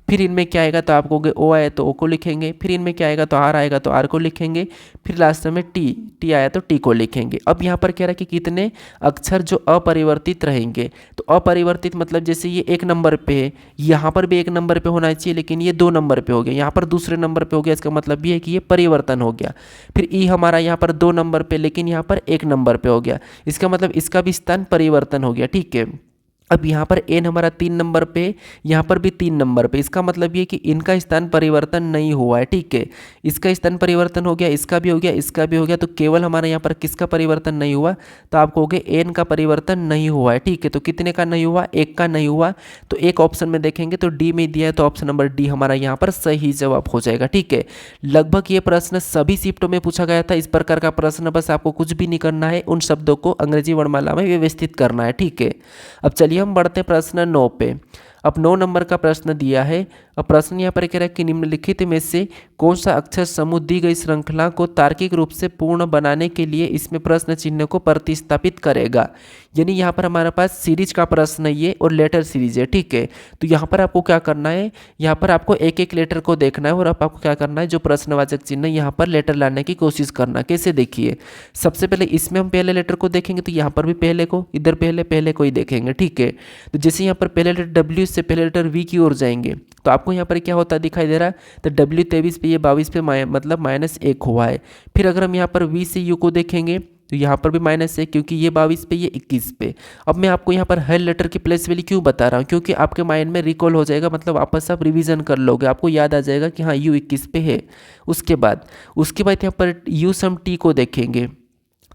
फिर इनमें क्या आएगा, तो आप कहोगे ओ आया तो ओ को लिखेंगे। फिर इनमें क्या आएगा, तो आर आएगा तो आर को लिखेंगे। फिर लास्ट में टी आया तो टी को लिखेंगे। अब यहाँ पर कह रहा है कि कितने अक्षर जो अपरिवर्तित रहेंगे, तो अपरिवर्तित मतलब जैसे ये 1 नंबर पे है, यहाँ पर भी 1 नंबर पे होना चाहिए, लेकिन ये 2 नंबर पे हो गया, यहाँ पर दूसरे नंबर पे हो गया, इसका मतलब ये है कि ये परिवर्तन हो गया। फिर ई हमारा यहाँ पर 2 नंबर पे लेकिन यहाँ पर 1 नंबर पे हो गया, इसका मतलब इसका भी स्थान परिवर्तन हो गया, ठीक है। अब यहाँ पर एन हमारा 3 नंबर पे, यहाँ पर भी 3 नंबर पे, इसका मतलब ये कि इनका स्थान परिवर्तन नहीं हुआ है। ठीक है, इसका स्थान परिवर्तन हो गया, इसका भी हो गया, इसका भी हो गया, तो केवल हमारे यहाँ पर किसका परिवर्तन नहीं हुआ, तो आप कहोगे एन का परिवर्तन नहीं हुआ है। ठीक है, तो कितने का नहीं हुआ, एक का नहीं हुआ, तो एक ऑप्शन में देखेंगे तो डी में दिया है, तो ऑप्शन नंबर डी हमारा यहाँ पर सही जवाब हो जाएगा। ठीक है, लगभग ये प्रश्न सभी शिफ्टों में पूछा गया था। इस प्रकार का प्रश्न बस आपको कुछ भी नहीं करना है, उन शब्दों को अंग्रेजी वर्णमाला में व्यवस्थित करना है। ठीक है, अब चलिए हम बढ़ते हैं प्रश्न 9 पे। अब 9 नंबर का प्रश्न दिया है। अब प्रश्न यहाँ पर कह रहा है कि निम्नलिखित में से कौन सा अक्षर समूह दी गई श्रृंखला को तार्किक रूप से पूर्ण बनाने के लिए इसमें प्रश्न चिन्ह को प्रतिस्थापित करेगा। यानी यहाँ पर हमारे पास सीरीज का प्रश्न है ये, और लेटर सीरीज है। ठीक है, तो यहाँ पर आपको क्या करना है, यहाँ पर आपको एक एक लेटर को देखना है और अब आपको क्या करना है, जो प्रश्नवाचक चिन्ह यहाँ पर लेटर लाने की कोशिश करना। कैसे, देखिए सबसे पहले इसमें हम पहले लेटर को देखेंगे, तो यहाँ पर भी पहले को, इधर पहले को ही देखेंगे। ठीक है, तो जैसे यहाँ पर पहले लेटर डब्ल्यू से पहले लेटर वी की ओर जाएंगे, तो आपको यहाँ पर क्या होता दिखाई दे रहा है, तो डब्ल्यू 23 पे, ये 22 पे मतलब -1 हुआ है। फिर अगर हम यहाँ पर वी से यू को देखेंगे तो यहाँ पर भी -1, क्योंकि ये 22 पे, ये 21 पे। अब मैं आपको यहाँ पर हर लेटर की प्लेस वैल्यू क्यों बता रहा हूँ, क्योंकि आपके माइंड में रिकॉल हो जाएगा, मतलब वापस आप रिवीजन कर लोगे, आपको याद आ जाएगा कि हाँ यू 21 पे है। उसके बाद यहाँ पर यू सम टी को देखेंगे,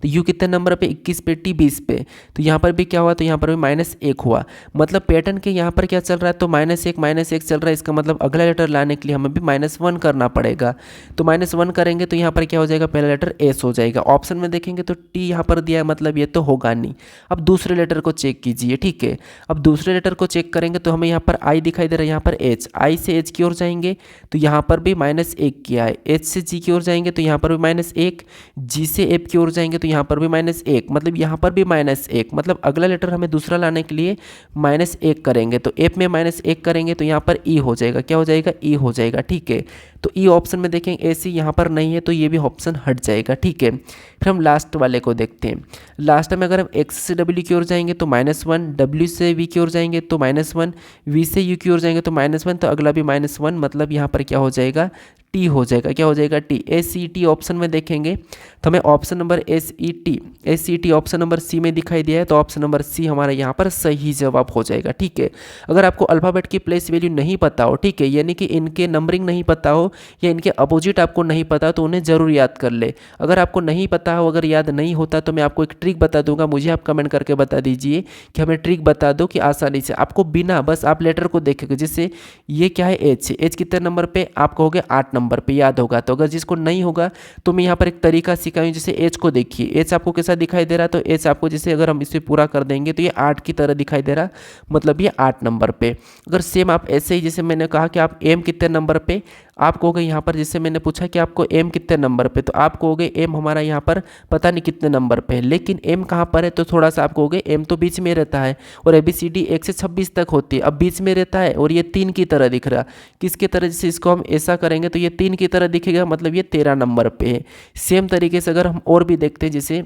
तो यू कितने नंबर पे, 21 पे, टी 20 पे, तो यहाँ पर भी क्या हुआ, तो यहाँ पर भी -1 हुआ। मतलब पैटर्न के यहाँ पर क्या चल रहा है, तो -1 चल रहा है, इसका मतलब अगला लेटर लाने के लिए हमें भी -1 करना पड़ेगा। तो -1 करेंगे तो यहाँ पर क्या हो जाएगा, पहला लेटर एस हो जाएगा। ऑप्शन में देखेंगे तो टी यहाँ पर दिया है, मतलब ये तो होगा नहीं। अब दूसरे लेटर को चेक कीजिए। ठीक है, अब दूसरे लेटर को चेक करेंगे तो हमें यहाँ पर आई दिखाई दे रहा है, यहाँ पर एच, आई से एच की ओर जाएंगे तो यहाँ पर भी -1 किया है। एच से जी की ओर जाएंगे तो यहाँ पर भी -1, जी से एफ की ओर जाएंगे तो यहाँ पर भी -1, मतलब यहाँ पर भी -1, मतलब अगला लेटर हमें दूसरा लाने के लिए -1 करेंगे। तो एफ में -1 करेंगे तो यहाँ पर ई हो जाएगा, क्या हो जाएगा, ई हो जाएगा। ठीक है, तो ई ऑप्शन में देखेंगे, ए सी यहाँ पर नहीं है तो ये भी ऑप्शन हट जाएगा। ठीक है, फिर हम लास्ट वाले को देखते हैं। लास्ट में अगर हम एक्स से डब्ल्यू की ओर जाएंगे तो -1, डब्ल्यू से वी की ओर जाएंगे तो -1, वी से यू की ओर जाएंगे तो -1, तो अगला भी -1, मतलब यहाँ पर क्या हो जाएगा, टी हो जाएगा। क्या हो जाएगा, T. S E T option में देखेंगे तो हमें option number S E T option number C में दिखाई दिया है, तो ऑप्शन नंबर सी हमारा यहाँ पर सही जवाब हो जाएगा। ठीक है, अगर आपको अल्फ़ाबेट की प्लेस वैल्यू नहीं पता हो, ठीक है, यानी कि इनके नंबरिंग नहीं पता हो या इनके अपोजिट आपको नहीं पता, तो उन्हें ज़रूर याद कर ले। अगर आपको नहीं पता हो, अगर याद नहीं होता, तो मैं आपको एक ट्रिक बता दूंगा, मुझे आप कमेंट करके बता दीजिए कि हमें ट्रिक बता दो कि आसानी से आपको बिना, बस आप लेटर को देखेंगे, जैसे ये क्या है, एच, एच कितने नंबर पे, आप कहोगे 8 नंबर पे, याद होगा। तो अगर जिसको नहीं होगा तो मैं यहाँ पर एक तरीका सिखाऊँ, जैसे एच को देखिए, एच आपको कैसा दिखाई दे रहा है, तो एच आपको जैसे अगर हम इसे पूरा कर देंगे तो ये 8 की तरह दिखाई दे रहा, मतलब ये 8 नंबर पे। अगर सेम आप ऐसे ही, जैसे मैंने कहा कि आप एम कितने नंबर पे, आप कहोगे यहाँ पर, जैसे मैंने पूछा कि आपको एम कितने नंबर पे, तो आप कहोगे एम हमारा यहाँ पर पता नहीं कितने नंबर पे है, लेकिन एम कहाँ पर है, तो थोड़ा सा आप कहोगे एम तो बीच में रहता है, और ABCD 1 से 26 तक होती है, अब बीच में रहता है और ये 3 की तरह दिख रहा, किसके तरह, जैसे इसको हम ऐसा करेंगे तो ये 3 की तरह दिखेगा, मतलब ये 13 नंबर पे है। सेम तरीके से अगर हम और भी देखते हैं, जैसे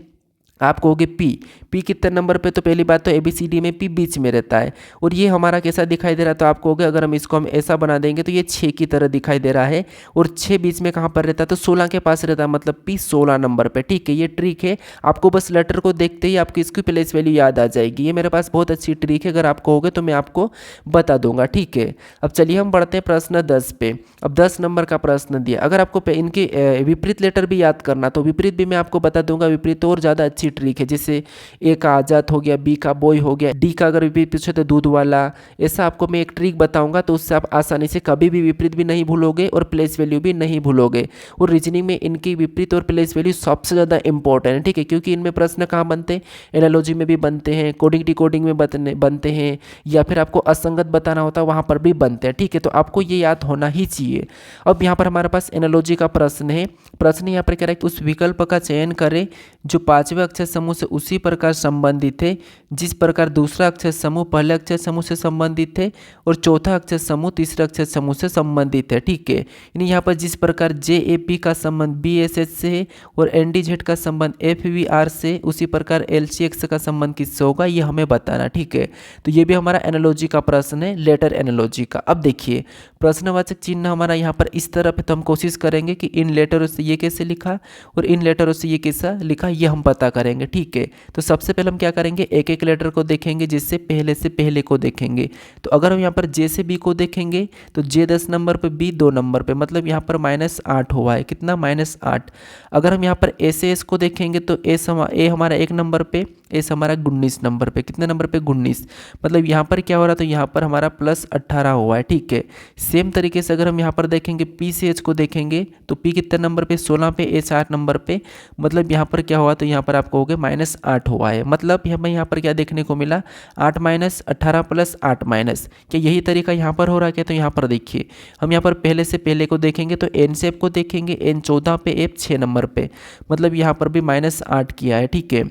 आप कहोगे पी कितने नंबर पे, तो पहली बात तो ABCD में पी बीच में रहता है, और ये हमारा कैसा दिखाई दे रहा है, तो आप कहोगे अगर हम इसको हम ऐसा बना देंगे तो ये 6 की तरह दिखाई दे रहा है, और 6 बीच में कहाँ पर रहता है, तो 16 के पास रहता है, मतलब पी 16 नंबर पे। ठीक है, ये ट्रिक है, आपको बस लेटर को देखते ही आपकी इसकी प्लेस वैल्यू याद आ जाएगी। ये मेरे पास बहुत अच्छी ट्रिक है, अगर आप कहोगे तो मैं आपको बता दूंगा। ठीक है, अब चलिए हम बढ़ते हैं प्रश्न 10 पे। अब 10 नंबर का प्रश्न दिया, अगर आपको इनके विपरीत लेटर भी याद करना, तो विपरीत भी मैं आपको बता दूंगा। विपरीत और ज़्यादा अच्छी ट्रिक है, जैसे ए का आजाद हो गया, बी का बॉय हो गया, डी का अगर विपरीत पूछे तो दूध वाला, ऐसा आपको मैं एक ट्रिक बताऊंगा, तो उससे आप आसानी से कभी भी विपरीत भी नहीं भूलोगे और प्लेस वैल्यू भी नहीं भूलोगे। और रीजनिंग में इनकी विपरीत और प्लेस वैल्यू सबसे ज़्यादा इंपॉर्टेंट है। ठीक है, क्योंकि इनमें प्रश्न कहाँ बनते हैं, एनालॉजी में भी बनते हैं, कोडिंग डिकोडिंग में बनते हैं, या फिर आपको असंगत बताना होता है वहाँ पर भी बनते हैं। ठीक है, तो आपको ये याद होना ही चाहिए। अब यहाँ पर हमारे पास एनालॉजी का प्रश्न है। प्रश्न यहाँ पर कह रहा है कि उस विकल्प का चयन करें जो 5वें अक्षर समूह से उसी प्रकार संबंधित है जिस प्रकार दूसरा अक्षर समूह पहले अक्षर समूह से संबंधित है और चौथा अक्षर समूह तीसरे अक्षर समूह से संबंधित है। ठीक है, यानी यहाँ पर जिस प्रकार JAP का संबंध BSH से है और NDZ का संबंध FVR से, उसी प्रकार LCX का संबंध किससे होगा, ये हमें बताना। ठीक है, तो ये भी हमारा एनालॉजी का प्रश्न है, लेटर एनालॉजी का। अब देखिए प्रश्नवाचक चिन्ह हमारा यहाँ पर इस तरफ है, तो हम कोशिश करेंगे कि इन लेटरों से ये कैसे लिखा और इन लेटरों से ये कैसा लिखा, ये हम पता करें। करेंगे, ठीक है। तो सबसे पहले हम क्या करेंगे, एक एक लेटर को देखेंगे जिससे पहले से पहले को देखेंगे। तो अगर हम यहाँ पर जे से बी को देखेंगे तो जे 10 नंबर पे, बी 2 नंबर पे, मतलब यहाँ पर -8 हुआ है। कितना, -8। अगर हम यहाँ पर ए से एस को देखेंगे तो ए हमारा 1 नंबर पे, एस हमारा 19 नंबर पे। कितने नंबर पे, 19। मतलब यहाँ पर क्या हो रहा, तो यहाँ पर हमारा +18 हुआ है, ठीक है। सेम तरीके से अगर हम यहाँ पर देखेंगे पी से एच को देखेंगे तो पी कितने नंबर पे, 16 पे, एच 8 नंबर पे। मतलब यहाँ पर क्या हुआ, तो यहाँ पर आप कहोगे -8 हुआ है। मतलब हमें यहाँ पर क्या देखने को मिला, 8 माइनस 18 + 8 माइनस। क्या यही तरीका यहाँ पर हो रहा है क्या? तो यहाँ पर देखिए, हम यहाँ पर पहले से पहले को देखेंगे तो एन से एफ को देखेंगे, एन 14 पे, एफ 6 नंबर पे। मतलब यहाँ पर भी -8 किया है, ठीक है।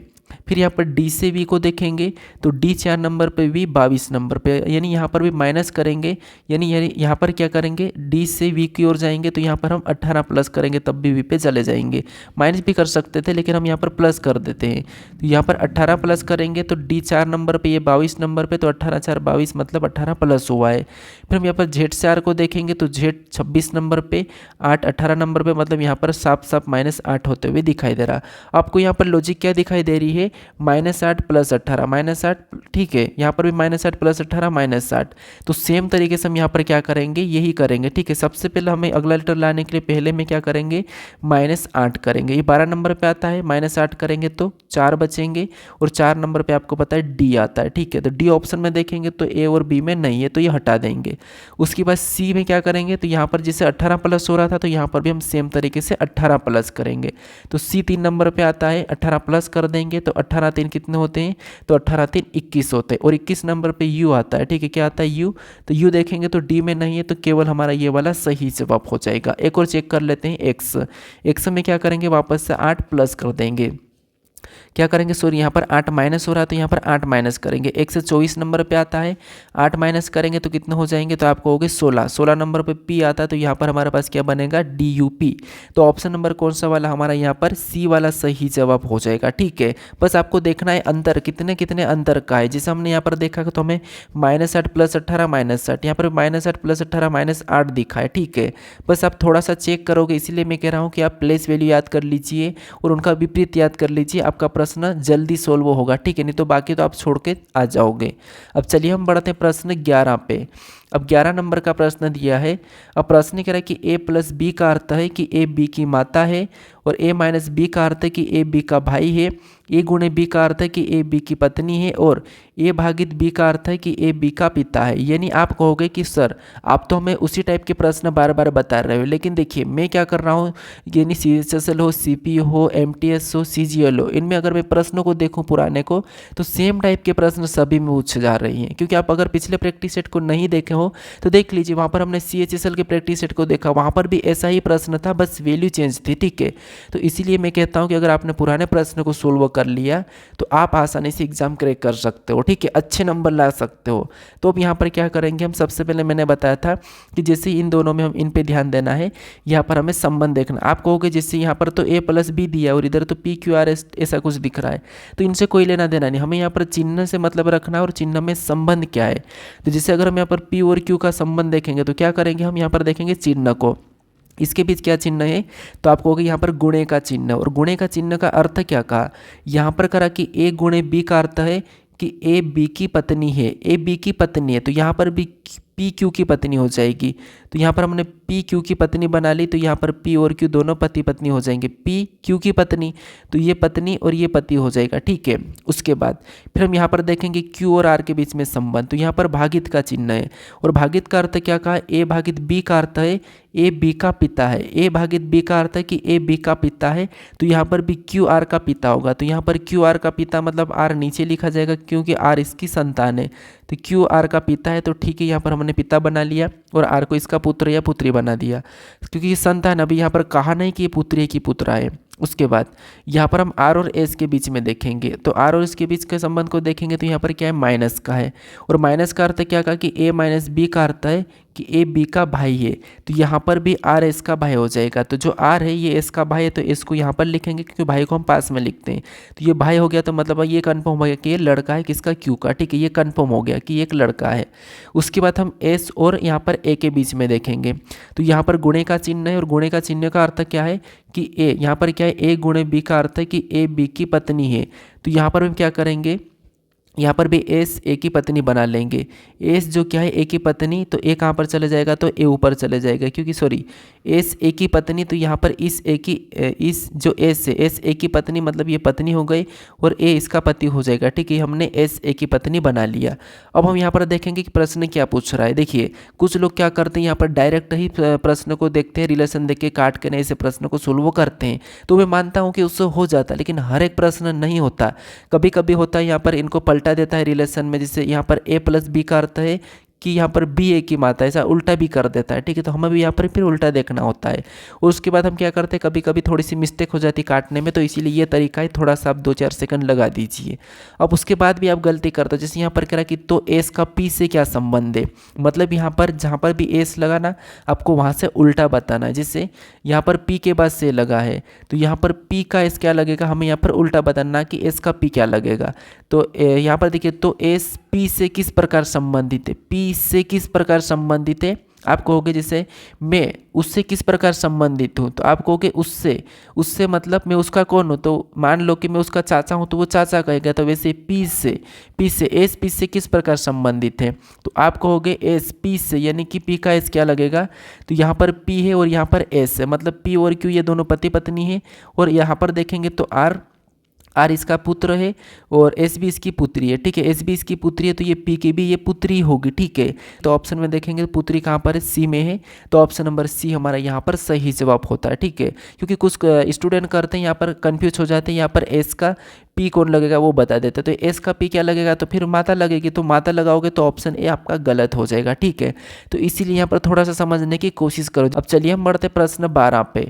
फिर यहाँ पर डी से वी को देखेंगे तो डी 4 नंबर पे, वी 22 नंबर पे, यानी यहाँ पर भी माइनस करेंगे। यानी यहाँ पर क्या करेंगे, डी से वी की ओर जाएंगे तो यहाँ पर हम 18 प्लस करेंगे तब भी वी पे चले जाएंगे। माइनस भी कर सकते थे लेकिन हम यहाँ पर प्लस कर देते हैं। तो यहाँ पर 18 प्लस करेंगे तो डी 4 नंबर पे, ये 22 नंबर पे, तो 18 4 22, मतलब 18 प्लस हुआ है। फिर हम यहाँ पर जेड से आर को देखेंगे तो जेड 26 नंबर पे, 8 18 नंबर पे, मतलब यहाँ पर साफ साफ -8 होते हुए दिखाई दे रहा। आपको यहाँ पर लॉजिक क्या दिखाई दे रही है, -8 + 18, -8, ठीक है। यहाँ पर भी -8 + 18 -8। तो सेम तरीके से हम यहाँ पर क्या करेंगे, यही करेंगे, ठीक है। सबसे पहले हमें अगला लेटर लाने के लिए पहले में क्या करेंगे, -8 करेंगे। ये 12 नंबर पे आता है, -8 करेंगे तो 4 बचेंगे, और 4 नंबर पे आपको पता है डी आता है, ठीक है। तो डी ऑप्शन में देखेंगे तो ए और बी में नहीं है तो ये हटा देंगे। उसके बाद सी में क्या करेंगे, तो यहाँ पर जैसे 18 प्लस हो रहा था तो यहाँ पर भी हम सेम तरीके से 18 प्लस करेंगे। तो सी 3 नंबर पे आता है, 18 प्लस कर देंगे तो 18 3 कितने होते हैं, तो 18 3 21 होते हैं। और 21 नंबर पे यू आता है, ठीक है। क्या आता है, यू। तो यू देखेंगे तो डी में नहीं है तो केवल हमारा ये वाला सही जवाब हो जाएगा। एक और चेक कर लेते हैं, एक्स। एक्स में क्या करेंगे, वापस से 8 प्लस कर देंगे। क्या करेंगे, सॉरी यहाँ पर 8 माइनस हो रहा है तो यहाँ पर 8 माइनस करेंगे। 1 से 24 नंबर पे आता है, 8 माइनस करेंगे तो कितने हो जाएंगे, तो आपको हो गए 16। 16 नंबर पे पी आता है तो यहाँ पर हमारे पास क्या बनेगा, DUP। तो ऑप्शन नंबर कौन सा वाला हमारा, यहाँ पर सी वाला सही जवाब हो जाएगा, ठीक है। बस आपको देखना है अंतर कितने कितने अंतर का है। जैसे हमने यहाँ पर देखा तो हमें -8 + 18 -8, यहाँ पर -8 + 18 -8 दिखा है, ठीक है। बस आप थोड़ा सा चेक करोगे, इसीलिए मैं कह रहा हूँ कि आप प्लेस वैल्यू याद कर लीजिए और उनका विपरीत याद कर लीजिए, आपका प्रश्न जल्दी सोल्व होगा, ठीक है। नहीं तो बाकी तो आप छोड़ के आ जाओगे। अब चलिए हम बढ़ते हैं प्रश्न 11 पे। अब 11 नंबर का प्रश्न दिया है। अब प्रश्न कह रहा है कि a + b का अर्थ है कि a b की माता है, और a - b का अर्थ है कि a b का भाई है, a × b का अर्थ है कि a b की पत्नी है, और a/b का अर्थ है कि a b का पिता है। यानी आप कहोगे कि सर आप तो हमें उसी टाइप के प्रश्न बार बार बता रहे हो, लेकिन देखिए मैं क्या कर रहा हूँ, यानी CHSL हो, CPO हो, MTS हो, CGL हो, इनमें अगर मैं प्रश्नों को देखूँ पुराने को तो सेम टाइप के प्रश्न सभी में पूछे जा रही हैं। क्योंकि आप अगर पिछले प्रैक्टिस सेट को नहीं देखे हो तो देख लीजिए, वहाँ पर हमने CHSL के प्रैक्टिस सेट को देखा, वहाँ पर भी ऐसा ही प्रश्न था, बस वैल्यू चेंज थी, ठीक है। तो इसीलिए मैं कहता हूँ कि अगर आपने पुराने प्रश्न को सोल्व कर लिया तो आप आसानी से एग्जाम क्रैक कर सकते हो, ठीक है, अच्छे नंबर ला सकते हो। तो अब यहाँ पर क्या करेंगे हम, सबसे पहले मैंने बताया था कि जैसे इन दोनों में हम इन पे ध्यान देना है, यहाँ पर हमें संबंध देखना। आप कहोगे जैसे यहाँ पर तो a + b दिया और इधर तो PQRS ऐसा कुछ दिख रहा है, तो इनसे कोई लेना देना नहीं, हमें यहाँ पर चिन्ह से मतलब रखना है और चिन्ह में संबंध क्या है। तो जैसे अगर हम यहाँ पर P और Q का संबंध देखेंगे तो क्या करेंगे, हम यहाँ पर देखेंगे चिन्ह को, इसके बीच क्या चिन्ह है, तो आप कहोगे यहाँ पर गुणे का चिन्ह। और गुणे का चिन्ह का अर्थ क्या कहा, यहाँ पर करा कि a × b का अर्थ है कि a b की पत्नी है, a b की पत्नी है, तो यहाँ पर भी P Q की पत्नी हो जाएगी। तो यहाँ पर हमने P Q की पत्नी बना ली, तो यहाँ पर P और Q दोनों पति पत्नी हो जाएंगे। P Q की पत्नी, तो ये पत्नी और ये पति हो जाएगा, ठीक है। उसके बाद फिर हम यहाँ पर देखेंगे Q और R के बीच में संबंध, तो यहाँ पर भागित का चिन्ह है। और भागित का अर्थ क्या कहा, A/B का अर्थ है A B का पिता है, A/B का अर्थ है कि A B का पिता है, तो यहाँ पर भी Q R का पिता होगा। तो यहाँ पर Q R का पिता मतलब R नीचे लिखा जाएगा क्योंकि R इसकी संतान है, तो Q R का पिता है, तो ठीक है, यहाँ पर हमने पिता बना लिया और R को इसका पुत्र या पुत्री बना दिया, क्योंकि ये संतान, अभी यहाँ पर कहा नहीं कि ये पुत्री है कि पुत्रा है। उसके बाद यहाँ पर हम R और S के बीच में देखेंगे, तो R और S के बीच के संबंध को देखेंगे तो यहाँ पर क्या है, माइनस का है। और माइनस का अर्थ क्या कहा कि A - B का अर्थ है कि ए बी का भाई है, तो यहाँ पर भी आर एस का भाई हो जाएगा। तो जो आर है ये एस का भाई है, तो एस को यहाँ पर लिखेंगे क्योंकि भाई को हम पास में लिखते हैं। तो ये भाई हो गया, तो मतलब ये कन्फर्म हो गया कि ये लड़का है किसका, क्यू का। ठीक है, ये कन्फर्म हो गया कि ये एक लड़का है। उसके बाद हम एस और यहाँ पर ए के बीच में देखेंगे, तो यहाँ पर गुणे का चिन्ह है, और गुणे का चिन्ह का अर्थ क्या है कि ए, यहाँ पर क्या है, ए गुणे बी का अर्थ है कि ए बी की पत्नी है। तो यहाँ पर हम क्या करेंगे, यहाँ पर भी एस ए की पत्नी बना लेंगे। एस जो क्या है, ए की पत्नी, तो ए कहाँ पर चले जाएगा, तो ए ऊपर चले जाएगा, क्योंकि सॉरी एस ए की पत्नी, तो यहाँ पर इस ए की, इस जो एस है, एस ए की पत्नी मतलब ये पत्नी हो गई, और ए इसका पति हो जाएगा। ठीक है, हमने एस ए की पत्नी बना लिया। अब हम यहाँ पर देखेंगे कि प्रश्न क्या पूछ रहा है। देखिए कुछ लोग क्या करते हैं, यहाँ पर डायरेक्ट ही प्रश्न को देखते हैं, रिलेशन देख के काट के नहीं से प्रश्न को सोल्व करते हैं, तो मैं मानता हूँ कि उससे हो जाता है, लेकिन हर एक प्रश्न नहीं होता। कभी कभी होता है यहाँ पर इनको पलटा देता है रिलेशन में, जिससे यहाँ पर ए प्लस बी का अर्थ है कि यहाँ पर बी ए की माता, ऐसा उल्टा भी कर देता है। ठीक है, तो हमें भी यहाँ पर फिर उल्टा देखना होता है। और उसके बाद हम क्या करते हैं, कभी कभी थोड़ी सी मिस्टेक हो जाती काटने में, तो इसीलिए ये तरीका है, थोड़ा सा आप 2-4 सेकंड लगा दीजिए। अब उसके बाद भी आप गलती करते हो, जैसे यहाँ पर कह रहा है कि तो एस का पी से क्या संबंध है, मतलब यहाँ पर जहाँ पर भी एस लगा ना, आपको वहाँ से उल्टा बताना है। जैसे यहाँ पर पी के बाद से लगा है, तो यहाँ पर पी का एस क्या लगेगा, हमें यहाँ पर उल्टा बताना कि एस का पी क्या लगेगा। तो यहाँ पर देखिए, तो एस पी से किस प्रकार संबंधित है, पी से किस प्रकार संबंधित है, आप कहोगे जैसे मैं उससे किस प्रकार संबंधित हूँ, तो आप कहोगे उससे, उससे मतलब मैं उसका कौन हूँ, तो मान लो कि मैं उसका चाचा हूँ, तो वो चाचा कहेगा। तो वैसे पी से एस पी से किस प्रकार संबंधित है, तो आप कहोगे एस पी से, यानी कि पी का एस क्या लगेगा, तो यहाँ पर पी है और यहाँ पर एस है, मतलब पी और क्यू ये दोनों पति पत्नी है। और यहाँ पर देखेंगे तो आर इसका पुत्र है और एस भी इसकी पुत्री है। ठीक है, एस भी इसकी पुत्री है, तो ये पी की भी ये पुत्री होगी। ठीक है, तो ऑप्शन में देखेंगे पुत्री कहाँ पर है, सी में है, तो ऑप्शन नंबर सी हमारा यहाँ पर सही जवाब होता है। ठीक है, क्योंकि कुछ स्टूडेंट करते हैं यहाँ पर कंफ्यूज हो जाते हैं, यहाँ पर एस का पी कौन लगेगा वो बता देते, तो एस का पी क्या लगेगा, तो फिर माता लगेगी, तो माता लगाओगे तो ऑप्शन ए आपका गलत हो जाएगा। ठीक है, तो इसीलिए यहाँ पर थोड़ा सा समझने की कोशिश करो। अब चलिए हम बढ़ते प्रश्न 12 पे।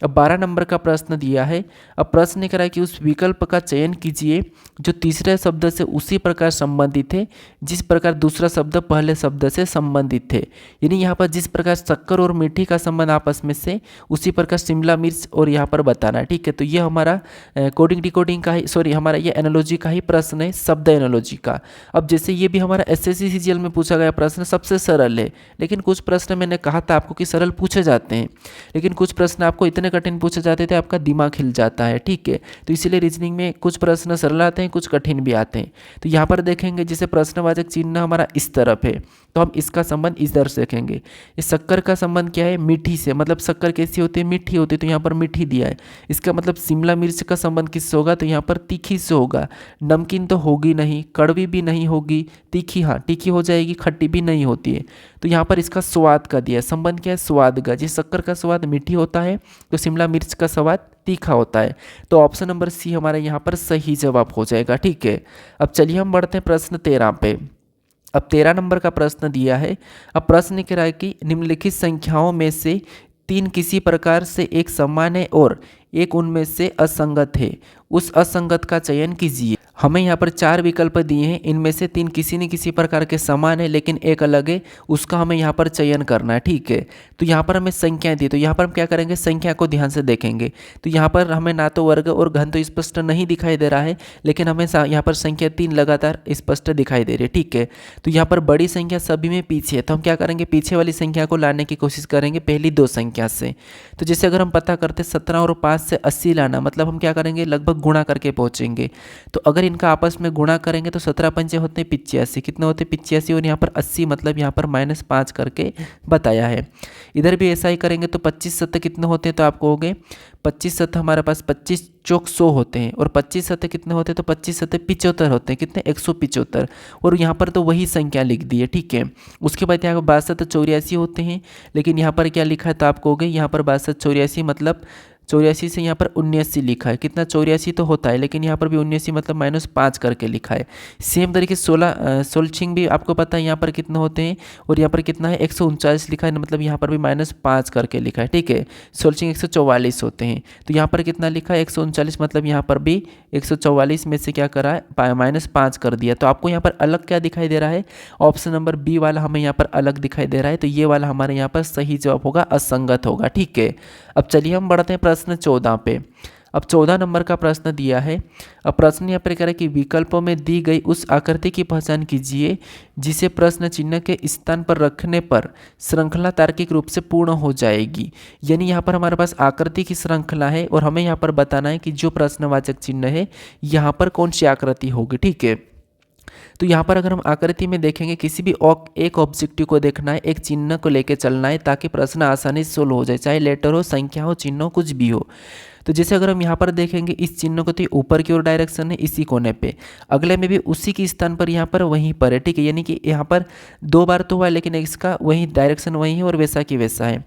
अब 12 नंबर का प्रश्न दिया है। अब प्रश्न कह रहा है कि उस विकल्प का चयन कीजिए जो तीसरे शब्द से उसी प्रकार संबंधित है जिस प्रकार दूसरा शब्द पहले शब्द से संबंधित थे। यानी यहाँ पर जिस प्रकार शक्कर और मीठी का संबंध आपस में से, उसी प्रकार शिमला मिर्च और यहाँ पर बताना है। ठीक है, तो ये हमारा कोडिंग डिकोडिंग का ही, सॉरी हमारा ये एनालॉजी का ही प्रश्न है, शब्द एनालॉजी का। अब जैसे ये भी हमारा एसएससी सीजीएल में पूछा गया प्रश्न सबसे सरल है, लेकिन कुछ प्रश्न मैंने कहा था आपको कि सरल पूछे जाते हैं, लेकिन कुछ प्रश्न आपको इतने कठिन पूछे जाते थे आपका दिमाग हिल जाता है। ठीक है, तो इसीलिए रीजनिंग में कुछ प्रश्न सरल आते हैं, कुछ कठिन भी आते हैं। तो यहाँ पर देखेंगे जैसे प्रश्नवाचक चिन्ह हमारा इस तरफ है, तो हम इसका संबंध इधर से देखेंगे। इस शक्कर का संबंध क्या है, मीठी से, मतलब शक्कर कैसी होती है, मीठी होती है, तो यहाँ पर मीठी दिया है। इसका मतलब शिमला मिर्च का संबंध किससे होगा, तो यहाँ पर तीखी से होगा। नमकीन तो होगी नहीं, कड़वी भी नहीं होगी, तीखी हाँ तीखी हो जाएगी, खट्टी भी नहीं होती है। तो यहाँ पर इसका स्वाद का दिया है, संबंध क्या है, स्वाद का। जिस शक्कर का स्वाद मीठी होता है तो शिमला मिर्च का स्वाद तीखा होता है। तो ऑप्शन नंबर सी हमारा यहाँ पर सही जवाब हो जाएगा। ठीक है, अब चलिए हम बढ़ते हैं प्रश्न 13 पे। अब 13 नंबर का प्रश्न दिया है। अब प्रश्न कह रहा है कि निम्नलिखित संख्याओं में से 3 किसी प्रकार से एक समान है और एक उनमें से असंगत है, उस असंगत का चयन कीजिए। हमें यहाँ पर 4 विकल्प दिए हैं, इनमें से 3 किसी न किसी प्रकार के समान है लेकिन एक अलग है, उसका हमें यहाँ पर चयन करना है। ठीक है, तो यहाँ पर हमें संख्याएं दी, तो यहाँ पर हम क्या करेंगे, संख्या को ध्यान से देखेंगे। तो यहाँ पर हमें ना तो वर्ग और घन तो स्पष्ट नहीं दिखाई दे रहा है, लेकिन हमें यहाँ पर संख्या 3 लगातार स्पष्ट दिखाई दे रही है। ठीक है, तो यहाँ पर बड़ी संख्या सभी में पीछे है, तो हम क्या करेंगे, पीछे वाली संख्या को लाने की कोशिश करेंगे पहली 2 संख्या से। तो जैसे अगर हम पता करते 17 और 5 से 80 लाना, मतलब हम क्या करेंगे, लगभग गुणा करके पहुंचेंगे। तो अगर इनका आपस में गुणा करेंगे तो 17 पंचे होते हैं 85, कितने होते हैं 85, और यहाँ पर 80 मतलब यहाँ पर -5 करके बताया है। इधर भी ऐसा ही करेंगे तो 25 सत्ते कितने होते हैं, तो आप कहोगे 25 सत्ते हमारे पास 25 चौक 100 होते हैं, और 25 सत्ते कितने होते हैं, तो 25 सत्ते 75 होते हैं, कितने 175, और यहाँ पर तो वही संख्या लिख दी है। ठीक है, उसके बाद यहाँ पर 62 84 होते हैं, लेकिन यहाँ पर क्या लिखा है, तो आप कहोगे यहाँ पर 62 84 मतलब 84 से यहाँ पर 79 लिखा है, कितना 84 तो होता है, लेकिन यहाँ पर भी 79 मतलब -5 करके लिखा है। सेम तरीके से 16 भी आपको पता है यहाँ पर कितने होते हैं, और यहाँ पर कितना है 139 लिखा है, मतलब यहाँ पर भी -5 करके लिखा है। ठीक है, 16 144 होते हैं, तो यहाँ पर कितना लिखा है 139, मतलब यहाँ पर भी 144 में से क्या करा है -5 कर दिया। तो आपको यहाँ पर अलग क्या दिखाई दे रहा है, ऑप्शन नंबर बी वाला हमें यहाँ पर अलग दिखाई दे रहा है, तो ये वाला हमारे यहाँ पर सही जवाब होगा, असंगत होगा। ठीक है, अब चलिए हम बढ़ते हैं प्रश्न 14 पे। अब 14 नंबर का प्रश्न दिया है। अब प्रश्न यहाँ पर कह रहा है कि विकल्पों में दी गई उस आकृति की पहचान कीजिए जिसे प्रश्न चिन्ह के स्थान पर रखने पर श्रृंखला तार्किक रूप से पूर्ण हो जाएगी। यानी यहाँ पर हमारे पास आकृति की श्रृंखला है और हमें यहाँ पर बताना है कि जो प्रश्नवाचक चिन्ह है यहाँ पर कौन सी आकृति होगी। ठीक है, तो यहाँ पर अगर हम आकृति में देखेंगे, किसी भी एक ऑब्जेक्टिव को देखना है, एक चिन्ह को लेकर चलना है ताकि प्रश्न आसानी से सोल्व हो जाए, चाहे लेटर हो, संख्या हो, चिन्ह हो, कुछ भी हो। तो जैसे अगर हम यहाँ पर देखेंगे इस चिन्ह को, तो ये ऊपर की ओर डायरेक्शन है इसी कोने पे, अगले में भी उसी के स्थान पर यहाँ पर वहीं पर है। ठीक है, यानी कि यहाँ पर 2 बार तो हुआ, लेकिन इसका वही डायरेक्शन वही है और वैसा की वैसा है।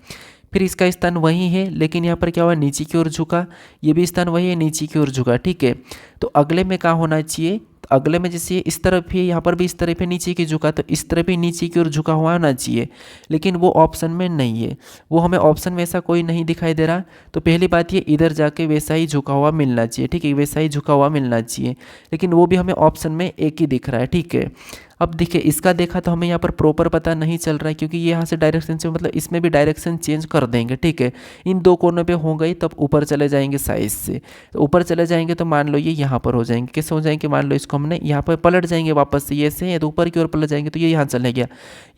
फिर इसका स्थान वही है, लेकिन यहाँ पर क्या हुआ, नीचे की ओर झुका, ये भी स्थान वही है, नीचे की ओर झुका। ठीक है, तो अगले में क्या होना चाहिए, तो अगले में जैसे इस तरफ है, यहाँ पर भी इस तरफ है, नीचे की झुका, तो इस तरफ भी नीचे की ओर झुका हुआ होना चाहिए, लेकिन वो ऑप्शन में नहीं है, वो हमें ऑप्शन में ऐसा कोई नहीं दिखाई दे रहा। तो पहली बात ये, इधर जाके वैसा ही झुका हुआ मिलना चाहिए। ठीक है, वैसा ही झुका हुआ मिलना चाहिए, लेकिन वो भी हमें ऑप्शन में एक ही दिख रहा है। ठीक है, अब देखिए इसका देखा तो हमें यहाँ पर प्रॉपर पता नहीं चल रहा है, क्योंकि ये यहाँ से डायरेक्शन से, मतलब इसमें भी डायरेक्शन चेंज कर देंगे। ठीक है, इन 2 कोनों पे हो गई, तब ऊपर चले जाएंगे साइज से, तो ऊपर चले जाएंगे तो मान लो ये यहाँ पर हो जाएंगे। कैसे हो जाएंगे, मान लो इसको हमने यहाँ पर पलट जाएंगे वापस से, ये से तो ऊपर की ओर पलट जाएंगे, तो ये यहाँ चले गया,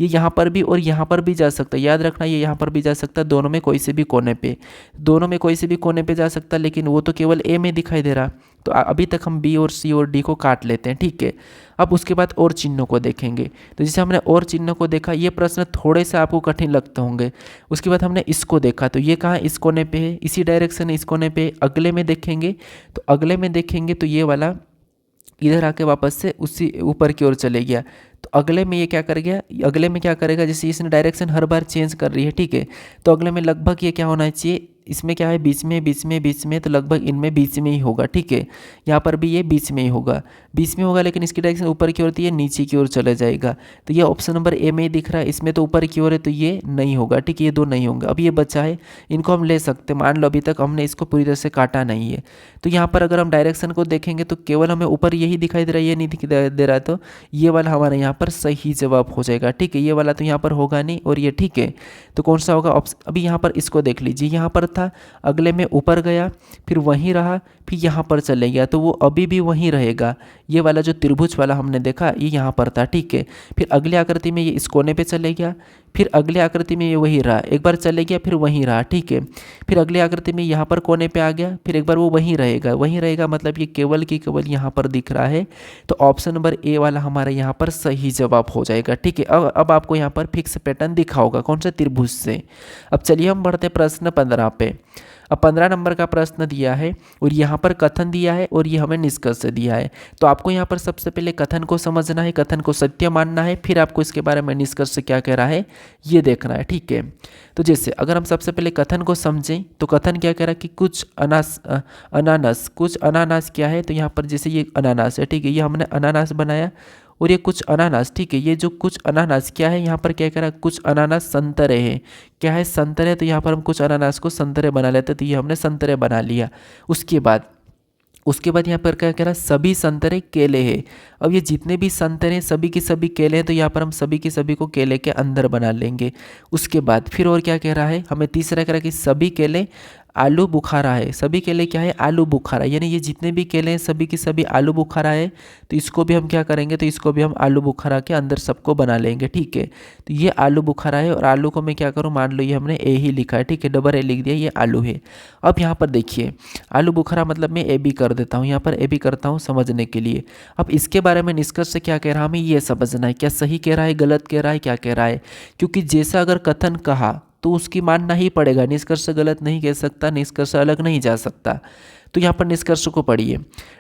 ये यहाँ पर भी और यहाँ पर भी जा सकता है। याद रखना, ये यहाँ पर भी जा सकता है, दोनों में कोई से भी कोने पे, दोनों में कोई से भी कोने पे जा सकता है, लेकिन वो तो केवल ए में दिखाई दे रहा। तो अभी तक हम बी और सी और डी को काट लेते हैं। ठीक है, अब उसके बाद और चिन्हों को देखेंगे। तो जैसे हमने और चिन्हों को देखा, ये प्रश्न थोड़े से आपको कठिन लगते होंगे। उसके बाद हमने इसको देखा, तो ये कहाँ, इस कोने पे है, इसी डायरेक्शन है, इस कोने पे। अगले में देखेंगे, तो अगले में देखेंगे तो ये वाला इधर आके वापस से उसी ऊपर की ओर चले गया। तो अगले में ये क्या कर गया, अगले में क्या करेगा, जैसे इसने डायरेक्शन हर बार चेंज कर रही है। ठीक है, तो अगले में लगभग ये क्या होना चाहिए, इसमें क्या है, बीच में बीच में बीच में, तो लगभग इनमें बीच में ही होगा। ठीक है, यहाँ पर भी ये बीच में ही होगा, बीच में होगा, लेकिन इसकी डायरेक्शन ऊपर की ओर थी, ये नीचे की ओर चला जाएगा। तो ये ऑप्शन नंबर ए में ही दिख रहा है, इसमें तो ऊपर की ओर है, तो ये नहीं होगा। ठीक है, ये 2 नहीं होंगे। अब ये बचा है, इनको हम ले सकते, मान लो अभी तक हमने इसको पूरी तरह से काटा नहीं है। तो यहाँ पर अगर हम डायरेक्शन को देखेंगे तो केवल हमें ऊपर यही दिखाई दे रहा है, ये नहीं दिखाई दे रहा है, तो ये वाला हमारे यहाँ पर सही जवाब हो जाएगा। ठीक है, ये वाला तो यहाँ पर होगा नहीं, और ये ठीक है, तो कौन सा होगा ऑप्शन। अभी यहाँ पर इसको देख लीजिए, यहाँ पर था, अगले में ऊपर गया, फिर वहीं रहा, फिर यहाँ पर चले गया, तो वो अभी भी वहीं रहेगा। ये वाला जो त्रिभुज वाला हमने देखा, ये यहाँ पर था। ठीक है, फिर अगली आकृति में ये इस कोने पे चले गया, फिर अगली आकृति में ये वहीं रहा, एक बार चले गया, फिर वहीं रहा। ठीक है, फिर अगली आकृति में यहाँ पर कोने पे आ गया, फिर एक बार वो वहीं रहेगा, वहीं रहेगा, मतलब ये केवल की केवल यहाँ पर दिख रहा है। तो ऑप्शन नंबर ए वाला हमारे यहाँ पर सही जवाब हो जाएगा। ठीक है, अब आपको यहाँ पर फिक्स पैटर्न दिखा होगा, कौन सा, त्रिभुज से। अब चलिए हम बढ़ते प्रश्न 15 पे। अब 15 नंबर का प्रश्न दिया है, और यहाँ पर कथन दिया है, और ये हमें निष्कर्ष दिया है। तो आपको यहाँ पर सबसे पहले कथन को समझना है, कथन को सत्य मानना है, फिर आपको इसके बारे में निष्कर्ष क्या कह रहा है ये देखना है। ठीक है, तो जैसे अगर हम सबसे पहले कथन को समझें, तो कथन क्या कह रहा है कि कुछ अनानास, कुछ अनानास क्या है, तो यहाँ पर जैसे ये अनानास है। ठीक है, ये हमने अनानास बनाया, और ये कुछ अनानास। ठीक है, ये जो कुछ अनानास क्या है, यहाँ पर क्या कह रहा है, कुछ अनानास संतरे हैं। क्या है, संतरे, तो यहाँ पर हम कुछ अनानास को संतरे बना लेते, तो ये हमने संतरे बना लिया। उसके बाद यहाँ पर क्या कह रहा है, सभी संतरे केले हैं। अब ये जितने भी संतरे हैं, सभी के सभी केले हैं, तो यहाँ पर हम सभी के सभी को केले के अंदर बना लेंगे। उसके बाद फिर और क्या कह रहा है, हमें तीसरा कह रहा है कि सभी केले आलू बुखारा है। सभी केले क्या है, आलू बुखारा, यानी ये जितने भी केले हैं सभी के सभी आलू बुखारा है। तो इसको भी हम क्या करेंगे, तो इसको भी हम आलू बुखारा के अंदर सबको बना लेंगे। ठीक है, तो ये आलू बुखारा है, और आलू को मैं क्या करूँ, मान लो ये हमने ए ही लिखा है। ठीक है, डबल ए लिख दिया, ये आलू है। अब यहाँ पर देखिए, आलू बुखारा मतलब मैं ए बी कर देता हूँ, यहाँ पर ए बी करता हूँ समझने के लिए। अब इसके बारे में निष्कर्ष क्या कह रहा है, हमें ये समझना है, क्या सही कह रहा है, गलत कह रहा है, क्या कह रहा है। क्योंकि जैसा अगर कथन कहा तो उसकी मानना ही पड़ेगा, निष्कर्ष गलत नहीं कह सकता, निष्कर्ष अलग नहीं जा सकता। तो यहाँ पर निष्कर्ष को पढ़िए।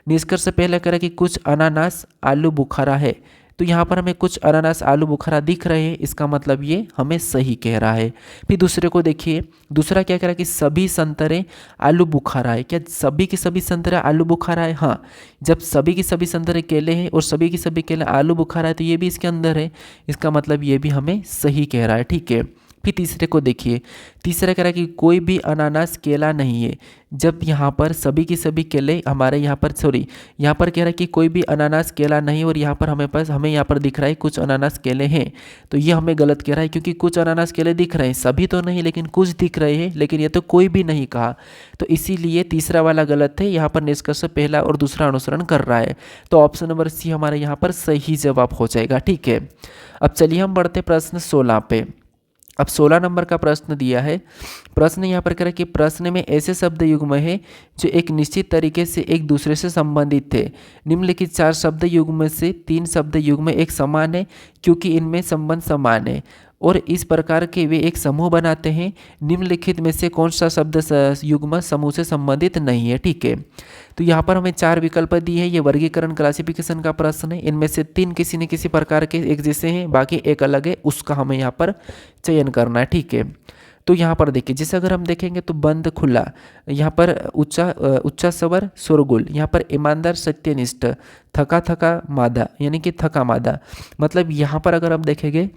निष्कर्ष पहले कह रहा है कि कुछ अनानास आलू बुखारा है, तो यहाँ पर हमें कुछ अनानास आलू बुखारा दिख रहे हैं, इसका मतलब ये हमें सही कह रहा है। फिर दूसरे को देखिए, दूसरा क्या कह रहा है कि सभी संतरे आलू बुखारा है। क्या सभी के सभी संतरे आलू बुखारा है? हाँ, जब सभी के सभी संतरे केले हैं और सभी के सभी केले आलू बुखारा है तो ये भी इसके अंदर है, इसका मतलब ये भी हमें सही कह रहा है। ठीक है, फिर तीसरे को देखिए, तीसरा कह रहा है कि कोई भी अनानास केला नहीं है। जब यहाँ पर सभी की सभी केले हमारे यहाँ पर यहाँ पर कह रहा है कि कोई भी अनानास केला नहीं, और यहाँ पर हमें यहाँ पर दिख रहा है कुछ अनानास केले हैं, तो ये हमें गलत कह रहा है, क्योंकि कुछ अनानास केले दिख रहे हैं, सभी तो नहीं लेकिन कुछ दिख रहे हैं, लेकिन ये तो कोई भी नहीं कहा, तो इसीलिए तीसरा वाला गलत है। यहाँ पर निष्कर्ष पहला और दूसरा अनुसरण कर रहा है, तो ऑप्शन नंबर सी हमारे यहाँ पर सही जवाब हो जाएगा। ठीक है, अब चलिए हम बढ़ते प्रश्न 16 पे। अब 16 नंबर का प्रश्न दिया है। प्रश्न यहाँ पर कह रहा है कि प्रश्न में ऐसे शब्द युग्म है जो एक निश्चित तरीके से एक दूसरे से संबंधित थे। निम्नलिखित 4 शब्द युग्म से 3 शब्द युग्म एक समान है क्योंकि इनमें संबंध समान है और इस प्रकार के वे एक समूह बनाते हैं। निम्नलिखित में से कौन सा शब्द युग्म समूह से संबंधित नहीं है? ठीक है, तो यहाँ पर हमें 4 विकल्प दिए हैं। ये वर्गीकरण क्लासिफिकेशन का प्रश्न है। इनमें से 3 किसी न किसी प्रकार के एक जैसे हैं, बाकी एक अलग है, उसका हमें यहाँ पर चयन करना है। ठीक है, तो यहाँ पर देखिए, जैसे अगर हम देखेंगे तो बंद खुला, यहाँ पर उच्चा स्वर शोरगुल, यहाँ पर ईमानदार सत्यनिष्ठ, थका थका मादा यानी कि थका मादा, मतलब यहाँ पर अगर हम देखेंगे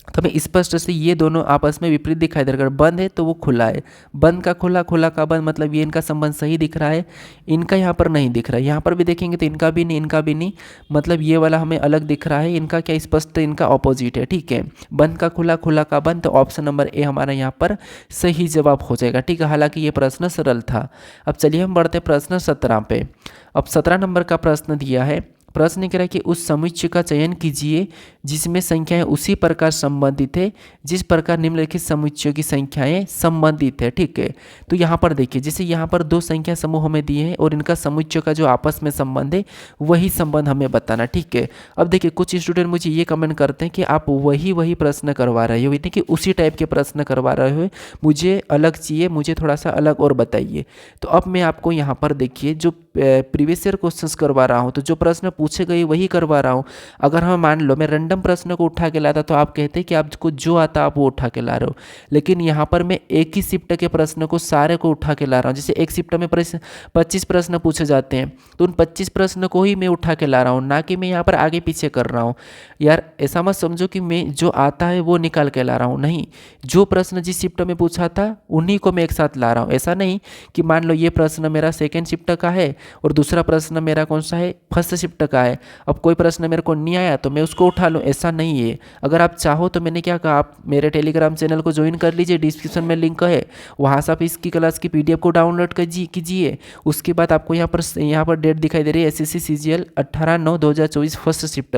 तो हमें स्पष्ट से ये दोनों आपस में विपरीत दिखाई दे रहा है। अगर बंद है तो वो खुला है, बंद का खुला, खुला का बंद, मतलब ये इनका संबंध सही दिख रहा है, इनका यहाँ पर नहीं दिख रहा है। यहाँ पर भी देखेंगे तो इनका भी नहीं, इनका भी नहीं, मतलब ये वाला हमें अलग दिख रहा है, इनका क्या स्पष्ट, इनका ऑपोजिट है। ठीक है, बंद का खुला, खुला का बंद, तो ऑप्शन नंबर ए हमारा यहाँ पर सही जवाब हो जाएगा। ठीक है, हालांकि ये प्रश्न सरल था। अब चलिए हम बढ़ते प्रश्न 17 पे। अब 17 नंबर का प्रश्न दिया है। प्रश्न कह रहा है कि उस समुच्चय का चयन कीजिए जिसमें संख्याएं उसी प्रकार संबंधित है जिस प्रकार निम्नलिखित समुच्चयों की संख्याएं संबंधित है। ठीक है, तो यहाँ पर देखिए, जैसे यहाँ पर 2 संख्या समूह हमें दिए हैं और इनका समुच्चय का जो आपस में संबंध है वही संबंध हमें बताना। ठीक है, अब देखिए कुछ स्टूडेंट मुझे ये कमेंट करते हैं कि आप वही प्रश्न करवा रहे हो, यानी कि उसी टाइप के प्रश्न करवा रहे हो, मुझे अलग चाहिए, मुझे थोड़ा सा अलग और बताइए। तो अब मैं आपको यहाँ पर देखिए जो प्रीवियस ईयर क्वेश्चंस करवा रहा हूँ, तो जो प्रश्न पूछे गए वही करवा रहा हूँ। अगर हम मान लो मैं रैंडम प्रश्न को उठा के लाता तो आप कहते कि आपको जो आता आप वो उठा के ला रहे हो, लेकिन यहाँ पर मैं एक ही शिफ्ट के प्रश्न को सारे को उठा के ला रहा हूँ। जैसे एक शिफ्ट में 25 प्रश्न पूछे जाते हैं, तो उन 25 प्रश्न को ही मैं उठा के ला रहा हूँ, ना कि मैं यहाँ पर आगे पीछे कर रहा हूँ। यार ऐसा मत समझो कि मैं जो आता है वो निकाल के ला रहा हूँ, नहीं, जो प्रश्न जिस शिफ्ट में पूछा था उन्हीं को मैं एक साथ ला रहा हूँ। ऐसा नहीं कि मान लो ये प्रश्न मेरा सेकेंड शिफ्ट का है और दूसरा प्रश्न मेरा कौन सा है, फर्स्ट शिफ्ट का है, अब कोई प्रश्न मेरे को नहीं आया तो मैं उसको उठा लूँ, ऐसा नहीं है। अगर आप चाहो तो मैंने क्या कहा, आप मेरे टेलीग्राम चैनल को ज्वाइन कर लीजिए, डिस्क्रिप्शन में लिंक है, वहाँ से आप इसकी क्लास की PDF को डाउनलोड कीजिए। उसके बाद आपको यहाँ पर डेट दिखाई दे रही है SSC CGL 18/9/2024 फर्स्ट शिफ्ट,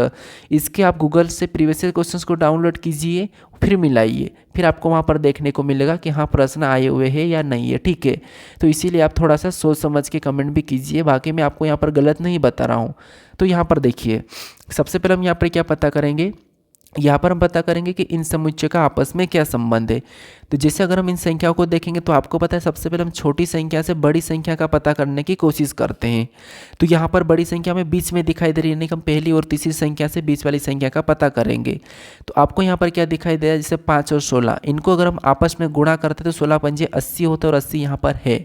इसके आप गूगल से प्रीवियस क्वेश्चंस को डाउनलोड कीजिए, फिर मिलाइए, फिर आपको वहाँ पर देखने को मिलेगा कि हाँ प्रश्न आए हुए हैं या नहीं है। ठीक है, तो इसीलिए आप थोड़ा सा सोच समझ के कमेंट भी कीजिए, बाकी मैं आपको यहाँ पर गलत नहीं बता रहा हूँ। तो यहाँ पर देखिए, सबसे पहले हम यहाँ पर क्या पता करेंगे, यहाँ पर हम पता करेंगे कि इन समुच्चय का आपस में क्या संबंध है। तो जैसे अगर हम इन संख्याओं को देखेंगे तो आपको पता है सबसे पहले हम छोटी संख्या से बड़ी संख्या का पता करने की कोशिश करते हैं। तो यहाँ पर बड़ी संख्या में बीच में दिखाई दे रही है, यानी कि हम पहली और तीसरी संख्या से बीच वाली संख्या का पता करेंगे। तो आपको यहाँ पर क्या दिखाई दे रहा है, जैसे 5 और 16, इनको अगर हम आपस में गुणा करते तो 16 पंजे 80 होता है और 80 यहाँ पर है।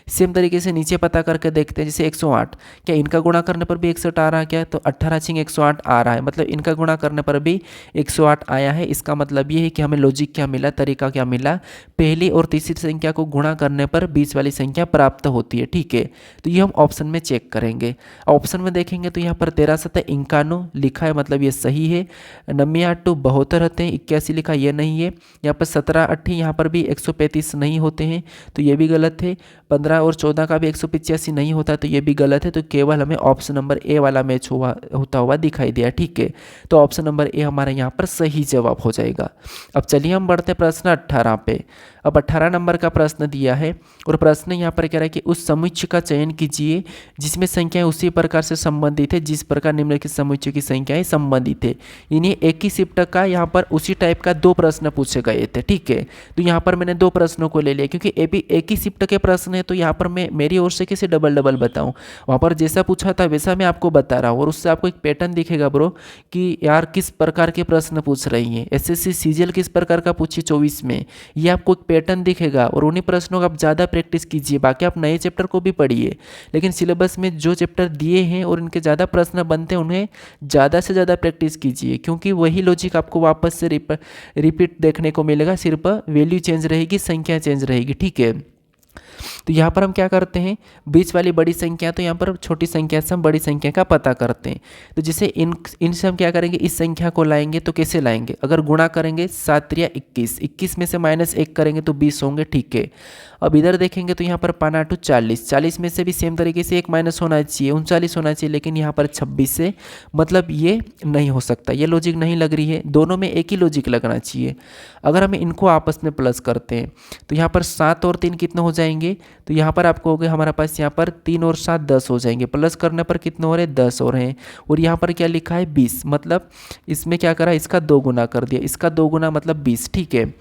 सेम तरीके से नीचे पता करके देखते हैं, जैसे 108, क्या इनका गुणा करने पर भी 61 आ रहा है क्या, तो 18 छिंग 108 आ रहा है, मतलब इनका गुणा करने पर भी 108 आया है। इसका मतलब ये है कि हमें लॉजिक क्या मिला, तरीका क्या मिला, पहली और तीसरी संख्या को गुणा करने पर बीच वाली संख्या प्राप्त होती है। ठीक है, तो ये हम ऑप्शन में चेक करेंगे। ऑप्शन में देखेंगे तो यहाँ पर 13×7=51 लिखा है, मतलब ये सही है। 9×8 72 होते हैं, 81 लिखा, ये नहीं है। यहाँ पर 17×8 यहाँ पर भी 135 नहीं होते हैं, तो ये भी गलत है। 15 और 14 का भी 185 नहीं होता, तो ये भी गलत है। तो केवल हमें ऑप्शन नंबर ए वाला मैच होता हुआ दिखाई दिया। ठीक है, तो ऑप्शन नंबर ए हमारा यहाँ यहाँ पर सही जवाब हो जाएगा। अब चलिए हम बढ़ते हैं प्रश्न 18 पे। अब 18 नंबर का प्रश्न दिया है और प्रश्न यहाँ पर कह रहा है कि उस समुच्चय का चयन कीजिए जिसमें संख्याएं उसी प्रकार से संबंधित है जिस प्रकार निम्नलिखित समुच्चय की संख्याएं संबंधित है। इन्हें एक ही शिफ्ट का यहाँ पर उसी टाइप का 2 प्रश्न पूछे गए थे, ठीक है। तो यहाँ पर मैंने 2 प्रश्नों को ले लिया क्योंकि एक ही शिफ्ट के प्रश्न है, तो यहाँ पर मैं मेरी ओर से कैसे डबल डबल बताऊँ। वहाँ पर जैसा पूछा था वैसा मैं आपको बता रहा हूँ और उससे आपको एक पैटर्न दिखेगा ब्रो कि यार किस प्रकार के प्रश्न पूछ रही हैं। एसएससी सीजीएल किस प्रकार का पूछी 24 में, ये आपको एक पैटर्न दिखेगा और उन्हीं प्रश्नों का आप ज़्यादा प्रैक्टिस कीजिए। बाकी आप नए चैप्टर को भी पढ़िए, लेकिन सिलेबस में जो चैप्टर दिए हैं और इनके ज़्यादा प्रश्न बनते हैं उन्हें ज़्यादा से ज़्यादा प्रैक्टिस कीजिए, क्योंकि वही लॉजिक आपको वापस से रिपीट देखने को मिलेगा, सिर्फ वैल्यू चेंज रहेगी, संख्या चेंज रहेगी, ठीक है। तो यहाँ पर हम क्या करते हैं, बीच वाली बड़ी संख्या, तो यहाँ पर छोटी संख्या से हम बड़ी संख्या का पता करते हैं। तो जैसे इनसे हम क्या करेंगे, इस संख्या को लाएंगे तो कैसे लाएंगे, अगर गुणा करेंगे 7 या 21, 21 में से -1 करेंगे तो 20 होंगे, ठीक है। अब इधर देखेंगे तो यहाँ पर 5 40, 40 में से भी सेम तरीके से एक माइनस होना चाहिए, 39 होना चाहिए, लेकिन यहाँ पर 26 से मतलब ये नहीं हो सकता, ये लॉजिक नहीं लग रही है। दोनों में एक ही लॉजिक लगना चाहिए। अगर हम इनको आपस में प्लस करते हैं तो यहाँ पर 7 और 3 कितने हो जाएंगे, तो यहाँ पर आपको हो गए हमारे पास यहाँ पर 3 और 7 10 हो जाएंगे। प्लस करने पर कितने हो रहे हैं, 10 हो रहे हैं। और यहाँ पर क्या लिखा है 20, मतलब इसमें क्या करा, इसका 2 गुना कर दिया, इसका 2 गुना मतलब 20, ठीक है।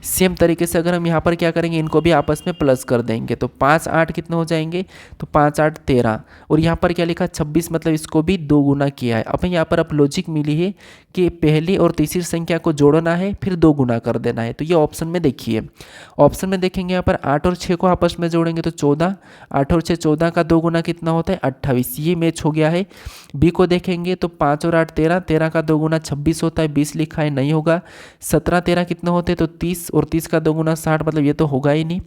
सेम तरीके से अगर हम यहाँ पर क्या करेंगे, इनको भी आपस में प्लस कर देंगे तो 5 8 कितने हो जाएंगे, तो 5 8 13। और यहाँ पर क्या लिखा 26, मतलब इसको भी 2 गुना किया है। अब यहाँ पर अब लॉजिक मिली है कि पहली और तीसरी संख्या को जोड़ना है फिर 2 गुना कर देना है। तो ये ऑप्शन में देखिए, ऑप्शन में देखेंगे यहाँ पर 8 और 6 को आपस में जोड़ेंगे तो 14, 8 और 6 14 का 2 गुना कितना होता है 28, ये मैच हो गया है। बी को देखेंगे तो 5 और 8 13, 13 का 2 गुना 26 होता है, 20 लिखा है, नहीं होगा। 17 13 कितने होते हैं, तो 30, और 30 का 2 गुना 60, मतलब ये तो होगा ही नहीं।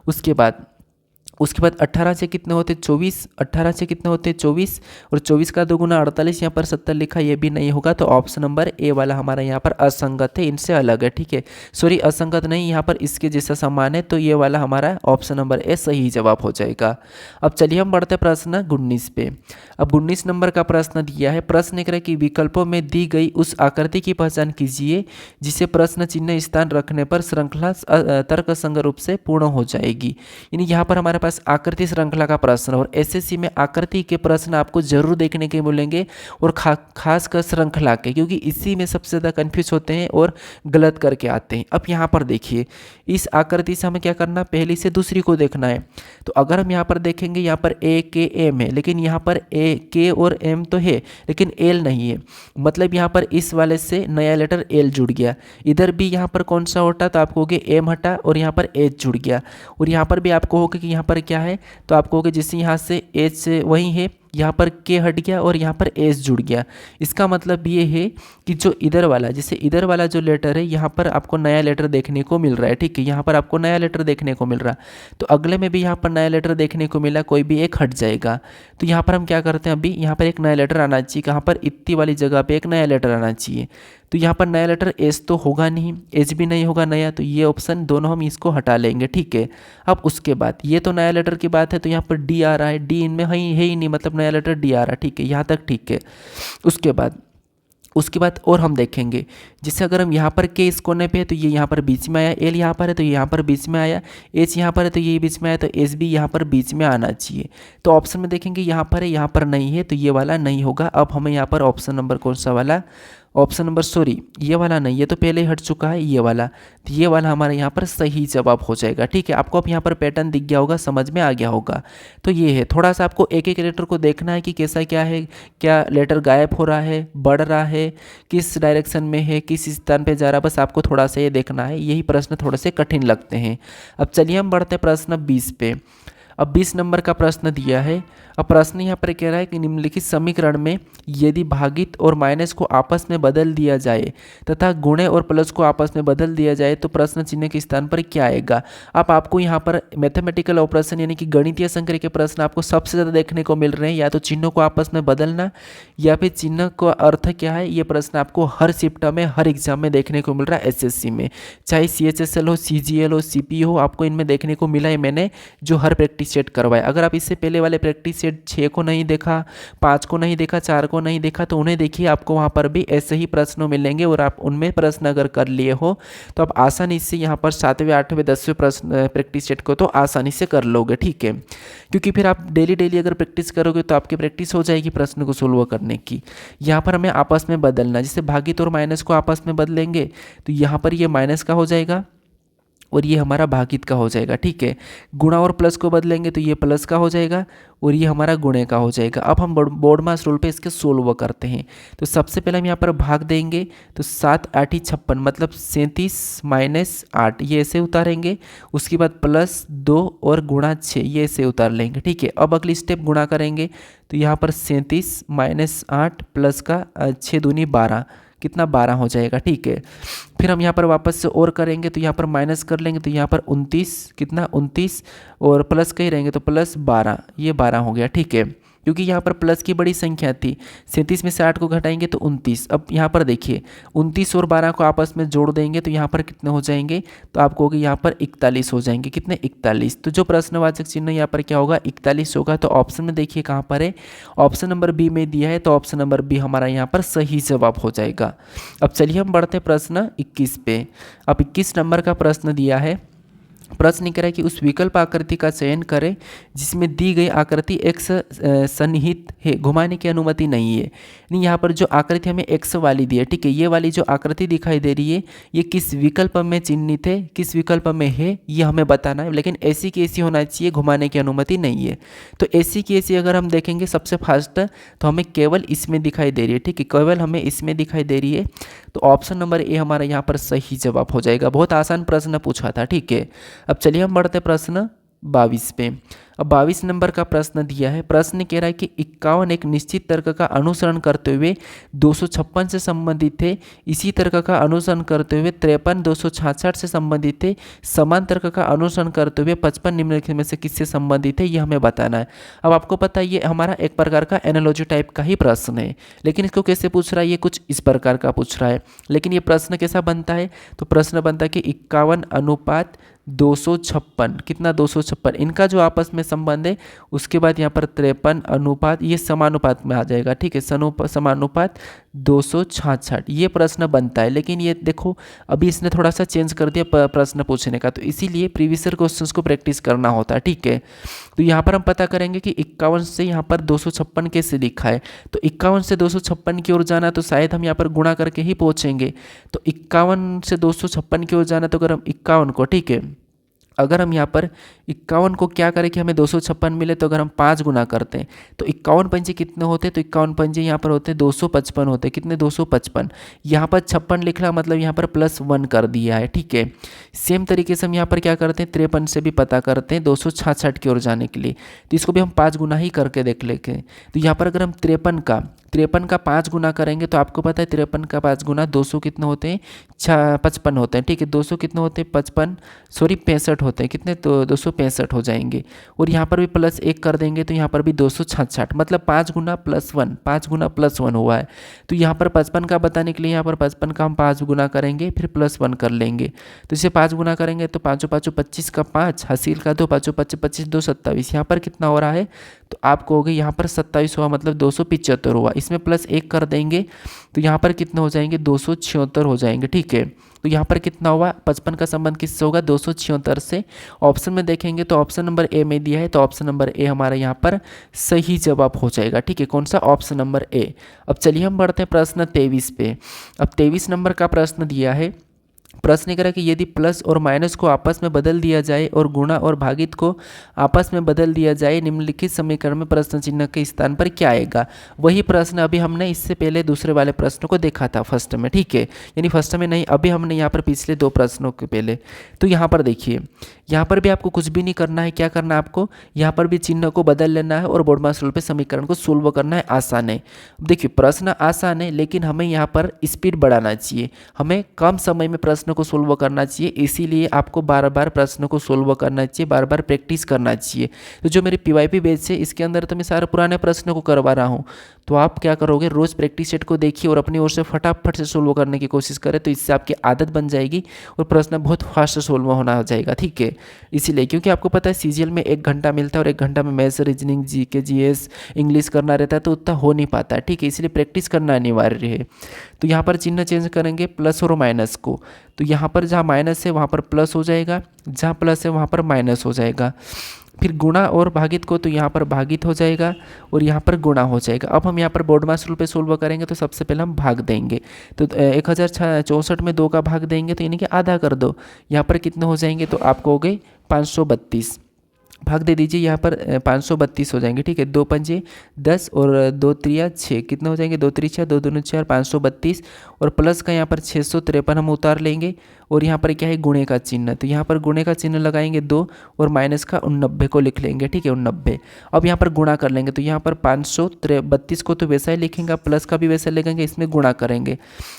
उसके बाद 18 से कितने होते 24, 18 से कितने होते 24, और 24 का 2 गुना 48, यहाँ पर 70 लिखा, ये भी नहीं होगा। तो ऑप्शन नंबर ए वाला हमारा यहाँ पर असंगत है, इनसे अलग है, ठीक है। सॉरी, असंगत नहीं, यहाँ पर इसके जैसा समान है, तो ये वाला हमारा ऑप्शन नंबर ए सही जवाब हो जाएगा। अब चलिए हम बढ़ते प्रश्न 19 पे। अब 19 नंबर का प्रश्न दिया है, प्रश्न करें कि विकल्पों में दी गई उस आकृति की पहचान कीजिए जिसे प्रश्न चिन्ह स्थान रखने पर श्रृंखला तर्कसंगत रूप से पूर्ण हो जाएगी। यानी यहाँ पर हमारे पास आकृति श्रृंखला का प्रश्न, और एसएससी में आकृति के प्रश्न आपको जरूर देखने के मिलेंगे, और खास कर श्रृंखला के, क्योंकि इसी में सबसे ज़्यादा कंफ्यूज होते हैं और गलत करके आते हैं। अब यहाँ पर देखिए, इस आकृति से हमें क्या करना, पहली से दूसरी को देखना है। तो अगर हम यहाँ पर देखेंगे, यहाँ पर ए के एम है, लेकिन यहाँ पर ए के और एम तो है लेकिन एल नहीं है, मतलब यहाँ पर इस वाले से नया लेटर एल जुड़ गया। इधर भी यहाँ पर कौन सा हटा, तो आपको हो गया एम हटा और यहाँ पर एच जुड़ गया। और यहाँ पर भी आपको होगा कि यहाँ पर क्या है, तो आपको होगा जैसे यहाँ से एच से वही है, यहाँ पर के हट गया और यहाँ पर एस जुड़ गया। इसका मतलब ये है कि जो इधर वाला, जैसे इधर वाला जो लेटर है, यहाँ पर आपको नया लेटर देखने को मिल रहा है, ठीक है। यहाँ पर आपको नया लेटर देखने को मिल रहा, तो अगले में भी यहाँ पर नया लेटर देखने को मिला, कोई भी एक हट जाएगा। तो यहाँ पर हम क्या करते हैं, अभी यहाँ पर एक नया लेटर आना चाहिए, कहाँ पर, इतनी वाली जगह पर एक नया लेटर आना चाहिए। तो यहाँ पर नया लेटर एस तो होगा नहीं, एच भी नहीं होगा नया, तो ये ऑप्शन दोनों हम इसको हटा लेंगे, ठीक है। अब उसके बाद ये तो नया लेटर की बात है, तो यहाँ पर डी आ रहा है, डी इनमें है ही नहीं, मतलब नया लेटर डी आ रहा है, ठीक है, यहाँ तक ठीक है। उसके बाद और हम देखेंगे, जैसे अगर हम यहाँ पर के इस कोने पे है तो ये यहाँ पर बीच में आया, एल यहाँ पर है तो ये यहाँ पर बीच में आया, एच यहाँ पर है तो ये बीच में आया, तो एस भी यहाँ पर बीच में आना चाहिए। तो ऑप्शन में देखेंगे यहाँ पर है, यहाँ पर नहीं है, तो ये वाला नहीं होगा। अब हमें यहाँ पर ऑप्शन नंबर कौन सा वाला, ऑप्शन नंबर, सॉरी ये वाला नहीं, ये तो पहले ही हट चुका है, ये वाला, तो ये वाला हमारे यहाँ पर सही जवाब हो जाएगा, ठीक है। आपको अब यहाँ पर पैटर्न दिख गया होगा, समझ में आ गया होगा। तो ये है, थोड़ा सा आपको एक एक लेटर को देखना है कि कैसा क्या है, क्या लेटर गायब हो रहा है, बढ़ रहा है, किस डायरेक्शन में है, किस स्थान पे जा रहा है, बस आपको थोड़ा सा ये देखना है। यही प्रश्न थोड़े से कठिन लगते हैं। अब चलिए हम बढ़ते हैं प्रश्न 20 पे। अब 20 नंबर का प्रश्न दिया है। अब प्रश्न यहाँ पर कह रहा है कि निम्नलिखित समीकरण में यदि भागित और माइनस को आपस में बदल दिया जाए तथा गुणे और प्लस को आपस में बदल दिया जाए तो प्रश्न चिन्ह के स्थान पर क्या आएगा। अब आपको यहाँ पर मैथमेटिकल ऑपरेशन यानी कि गणितीय संक्रिया के प्रश्न आपको सबसे ज़्यादा देखने को मिल रहे हैं, या तो चिन्हों को आपस में बदलना या फिर चिन्ह का अर्थ क्या है। ये प्रश्न आपको हर शिफ्ट में, हर एग्जाम में देखने को मिल रहा है एसएससी में, चाहे CHSL हो, CGL हो, CP हो, आपको इनमें देखने को मिला है मैंने जो हर प्रैक्टिस प्रैक्टिस सेट करवाए। अगर आप इससे पहले वाले प्रैक्टिस सेट 6 को नहीं देखा, 5 को नहीं देखा, 4 को नहीं देखा तो उन्हें देखिए, आपको वहाँ पर भी ऐसे ही प्रश्न मिलेंगे और आप उनमें प्रश्न अगर कर लिए हो तो आप आसानी से यहाँ पर 7वें 8वें 10वें प्रश्न प्रैक्टिस सेट को तो आसानी से कर लोगे, ठीक है। क्योंकि फिर आप डेली डेली अगर प्रैक्टिस करोगे तो आपकी प्रैक्टिस हो जाएगी प्रश्न को सोल्व करने की। यहाँ पर हमें आपस में बदलना, जैसे भागित और माइनस को आपस में बदलेंगे तो यहाँ पर ये माइनस का हो जाएगा और ये हमारा भागित का हो जाएगा, ठीक है। गुणा और प्लस को बदलेंगे तो ये प्लस का हो जाएगा और ये हमारा गुणे का हो जाएगा। अब हम बोर्ड मास रूल पे इसके सोल्व करते हैं। तो सबसे पहले हम यहाँ पर भाग देंगे, तो 7 8 56 मतलब 37 माइनस 8 ये ऐसे उतारेंगे। उसके बाद प्लस 2 और गुणा 6 ये ऐसे उतार लेंगे, ठीक है। अब अगली स्टेप गुणा करेंगे तो यहाँ पर 37 माइनस 8 प्लस का 6 दूनी 12 कितना 12 हो जाएगा, ठीक है। फिर हम यहाँ पर वापस से और करेंगे तो यहाँ पर माइनस कर लेंगे तो यहाँ पर 29 कितना 29 और प्लस का ही रहेंगे तो प्लस 12 ये 12 हो गया, ठीक है। क्योंकि यहाँ पर प्लस की बड़ी संख्या थी, 37 में से 8 को घटाएंगे तो 29। अब यहाँ पर देखिए 29 और 12 को आपस में जोड़ देंगे तो यहाँ पर कितने हो जाएंगे, तो आपको होगी यहाँ पर 41 हो जाएंगे। कितने 41। तो जो प्रश्नवाचक चिन्ह यहाँ पर क्या होगा 41 होगा। तो ऑप्शन में देखिए कहाँ पर है, ऑप्शन नंबर बी में दिया है, तो ऑप्शन नंबर बी हमारा यहाँ पर सही जवाब हो जाएगा। अब चलिए हम बढ़ते प्रश्न 21 पे। अब 21 नंबर का प्रश्न दिया है। प्रश्न कह रहा है कि उस विकल्प आकृति का चयन करें जिसमें दी गई आकृति एक्स सन्निहित है, घुमाने की अनुमति नहीं है। यानी यहाँ पर जो आकृति हमें एक्स वाली दी है, ठीक है, ये वाली जो आकृति दिखाई दे रही है ये किस विकल्प में चिन्हित है, किस विकल्प में है ये हमें बताना है। लेकिन ऐसी की ऐसी होना चाहिए, घुमाने की अनुमति नहीं है। तो ऐसी की ऐसी अगर हम देखेंगे सबसे फास्ट तो हमें केवल इसमें दिखाई दे रही है, ठीक है, केवल हमें इसमें दिखाई दे रही है। तो ऑप्शन नंबर ए हमारा यहाँ पर सही जवाब हो जाएगा। बहुत आसान प्रश्न पूछा था, ठीक है। अब चलिए हम बढ़ते प्रश्न 22 पे। अब 22 नंबर का प्रश्न दिया है। प्रश्न कह रहा है कि 51 एक निश्चित तर्क का अनुसरण करते हुए 256 से संबंधित है, इसी तर्क का अनुसरण करते हुए 53 266 से संबंधित है, समान तर्क का अनुसरण करते हुए 55 निम्नलिखित में से किससे संबंधित है, ये हमें बताना है। अब आपको पता है ये हमारा एक प्रकार का एनालॉजी टाइप का ही प्रश्न है, लेकिन इसको कैसे पूछ रहा है, ये कुछ इस प्रकार का पूछ रहा है। लेकिन ये प्रश्न कैसा बनता है, तो प्रश्न बनता है कि 51 अनुपात 256 कितना 256 इनका जो आपस में संबंध है। उसके बाद यहाँ पर 53 अनुपात ये समानुपात में आ जाएगा, ठीक है, समानुपात 266 ये प्रश्न बनता है। लेकिन ये देखो अभी इसने थोड़ा सा चेंज कर दिया प्रश्न पूछने का, तो इसीलिए प्रीवियस ईयर क्वेश्चंस को प्रैक्टिस करना होता है, ठीक है। तो यहाँ पर हम पता करेंगे कि 51 से यहाँ पर 256 कैसे लिखा है। तो 51 से 256 की ओर जाना तो शायद हम यहाँ पर गुणा करके ही पहुँचेंगे। तो 51 से 256 की ओर जाना तो अगर हम 51 को, ठीक है, अगर हम यहाँ पर 51 को क्या करें कि हमें 256 मिले, तो अगर हम 5 गुना करते हैं तो 51 पंजे कितने होते हैं, तो 51 पंजे यहाँ पर होते हैं 255 होते हैं। कितने 255, यहाँ पर 56 लिख रहा मतलब यहाँ पर +1 कर दिया है, ठीक है। सेम तरीके से हम यहाँ पर क्या करते हैं 53 से भी पता करते हैं 266 की ओर जाने के लिए, तो इसको भी हम 5 गुना ही करके देख लेंगे। तो यहाँ पर अगर हम 53 का 5 गुना करेंगे तो आपको पता है 53 का 5 गुना 200 कितने होते हैं 55 होते हैं, ठीक है। 200 कितने होते हैं 65 होते हैं। कितने तो 265 हो जाएंगे। और यहाँ पर भी +1 कर देंगे तो यहाँ पर भी 266 मतलब 5 गुना +1 हुआ है। तो यहाँ पर 55 का बताने के लिए यहाँ पर 55 का हम 5 गुना करेंगे फिर +1 कर लेंगे। तो इसे 5 गुना करेंगे तो 5 5 25 का 5 हासिल का 2 5 5 25 2 27। यहाँ पर कितना हो रहा है तो आपको हो गई यहाँ पर 27 हुआ मतलब 275 हुआ। इसमें +1 कर देंगे तो यहाँ पर कितने हो जाएंगे 276 हो जाएंगे, ठीक है। तो यहाँ पर कितना हुआ 55 का संबंध किससे होगा 276 से। ऑप्शन में देखेंगे तो ऑप्शन नंबर ए में दिया है, तो ऑप्शन नंबर ए हमारा यहाँ पर सही जवाब हो जाएगा, ठीक है। कौन सा ऑप्शन नंबर ए। अब चलिए हम बढ़ते हैं प्रश्न 23 पे। अब 23 नंबर का प्रश्न दिया है। प्रश्न करा कि यदि प्लस और माइनस को आपस में बदल दिया जाए और गुणा और भागित को आपस में बदल दिया जाए, निम्नलिखित समीकरण में प्रश्न चिन्ह के स्थान पर क्या आएगा। वही प्रश्न अभी हमने इससे पहले दूसरे वाले प्रश्न को देखा था फर्स्ट में, ठीक है। यानी फर्स्ट में नहीं, अभी हमने यहाँ पर पिछले 2 प्रश्नों के पहले। तो यहाँ पर देखिए यहाँ पर भी आपको कुछ भी नहीं करना है। क्या करना है आपको यहाँ पर भी चिन्ह को बदल लेना है और बोर्डमास रूल पे समीकरण को सोल्व करना है। आसान है। देखिए प्रश्न आसान है लेकिन हमें यहाँ पर स्पीड बढ़ाना चाहिए, हमें कम समय में प्रश्न को सोल्व करना चाहिए। इसीलिए आपको बार बार प्रश्न को सोल्व करना चाहिए, बार बार प्रैक्टिस करना चाहिए। तो जो मेरे PYP बैच है इसके अंदर तो मैं सारे पुराने प्रश्नों को करवा रहा हूँ, तो आप क्या करोगे, रोज़ प्रैक्टिस सेट को देखिए और अपनी ओर से फटाफट से सोल्व करने की कोशिश करें, तो इससे आपकी आदत बन जाएगी और प्रश्न बहुत फास्ट सोल्व होना हो जाएगा। ठीक है, इसीलिए क्योंकि आपको पता है सीजीएल में 1 घंटा मिलता है और 1 घंटा में maths, reasoning, GK, GS, English करना रहता है, तो उतना हो नहीं पाता है। ठीक है, इसलिए प्रैक्टिस करना अनिवार्य है। तो यहाँ पर चिन्ह चेंज करेंगे प्लस और माइनस को, तो यहाँ पर जहाँ माइनस है वहाँ पर प्लस हो जाएगा, जहाँ प्लस है वहाँ पर माइनस हो जाएगा। फिर गुणा और भागित को, तो यहाँ पर भागित हो जाएगा और यहाँ पर गुणा हो जाएगा। अब हम यहाँ पर बोर्ड मास रूल पे सोल्व करेंगे, तो सबसे पहले हम भाग देंगे, तो 1064 में 2 का भाग देंगे, तो यानी कि आधा कर दो। यहाँ पर कितने हो जाएंगे, तो आपको हो गए 532, भाग दे दीजिए, यहाँ पर 532 हो जाएंगे। ठीक है, 2 पंजे 10 और 2 त्रिया 6, कितने हो जाएंगे, 2 त्रिक 6, 2 दूनी 4, 532 और प्लस का यहाँ पर 653 हम उतार लेंगे और यहाँ पर क्या है, गुणे का चिन्ह, तो यहाँ पर गुणे का चिन्ह लगाएंगे 2 और माइनस का 89 को लिख लेंगे। ठीक है, 89। अब यहाँ पर गुणा कर लेंगे, तो यहाँ पर 532 को तो वैसा ही लिखेंगे, प्लस का भी वैसा लिखेंगे, इसमें गुणा करेंगे।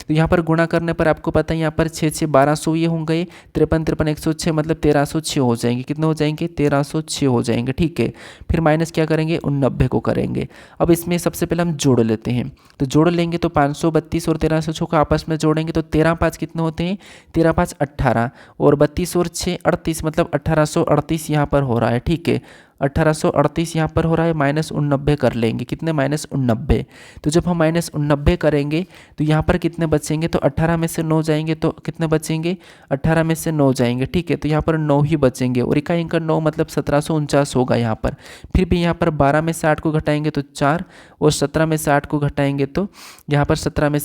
तो यहाँ पर गुणा करने पर आपको पता है यहाँ पर 6 6 1200 ये होंगे, 53 53 106 मतलब 1306 हो जाएंगे। कितने हो जाएंगे, 1306 हो जाएंगे। ठीक है, फिर माइनस क्या करेंगे, 89 को करेंगे। अब इसमें सबसे पहले हम जोड़ लेते हैं, तो जोड़ लेंगे तो 532 और 1306 को आपस में जोड़ेंगे, तो 13 5 कितने होते हैं, 13 5 18 और 32 और 6 38 मतलब 1838 यहाँ पर हो रहा है। ठीक है, 1838 यहाँ पर हो रहा है, माइनस 89 कर लेंगे, कितने, माइनस 89। तो जब हम माइनस 89 करेंगे तो यहाँ पर कितने बचेंगे, तो 18 में से 9 जाएंगे, तो कितने बचेंगे, 18 में से 9 जाएंगे। ठीक है, तो यहाँ पर 9 ही बचेंगे और इकाई अंक 9 मतलब 1749 होगा यहाँ पर। फिर भी यहाँ पर 12 में से 8 को घटाएंगे तो 4 और 17 में से 8 को घटाएंगे तो यहाँ पर 17 में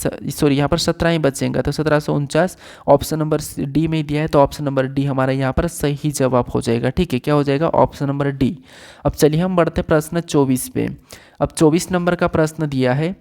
यहाँ पर 17 ही बचेंगे, तो 1749 ऑप्शन नंबर डी में दिया है, तो ऑप्शन नंबर डी हमारा यहाँ पर सही जवाब हो जाएगा। ठीक है, क्या हो जाएगा, ऑप्शन नंबर डी। अब चलिए हम बढ़ते प्रश्न 24 पे। अब 24 नंबर का प्रश्न दिया है,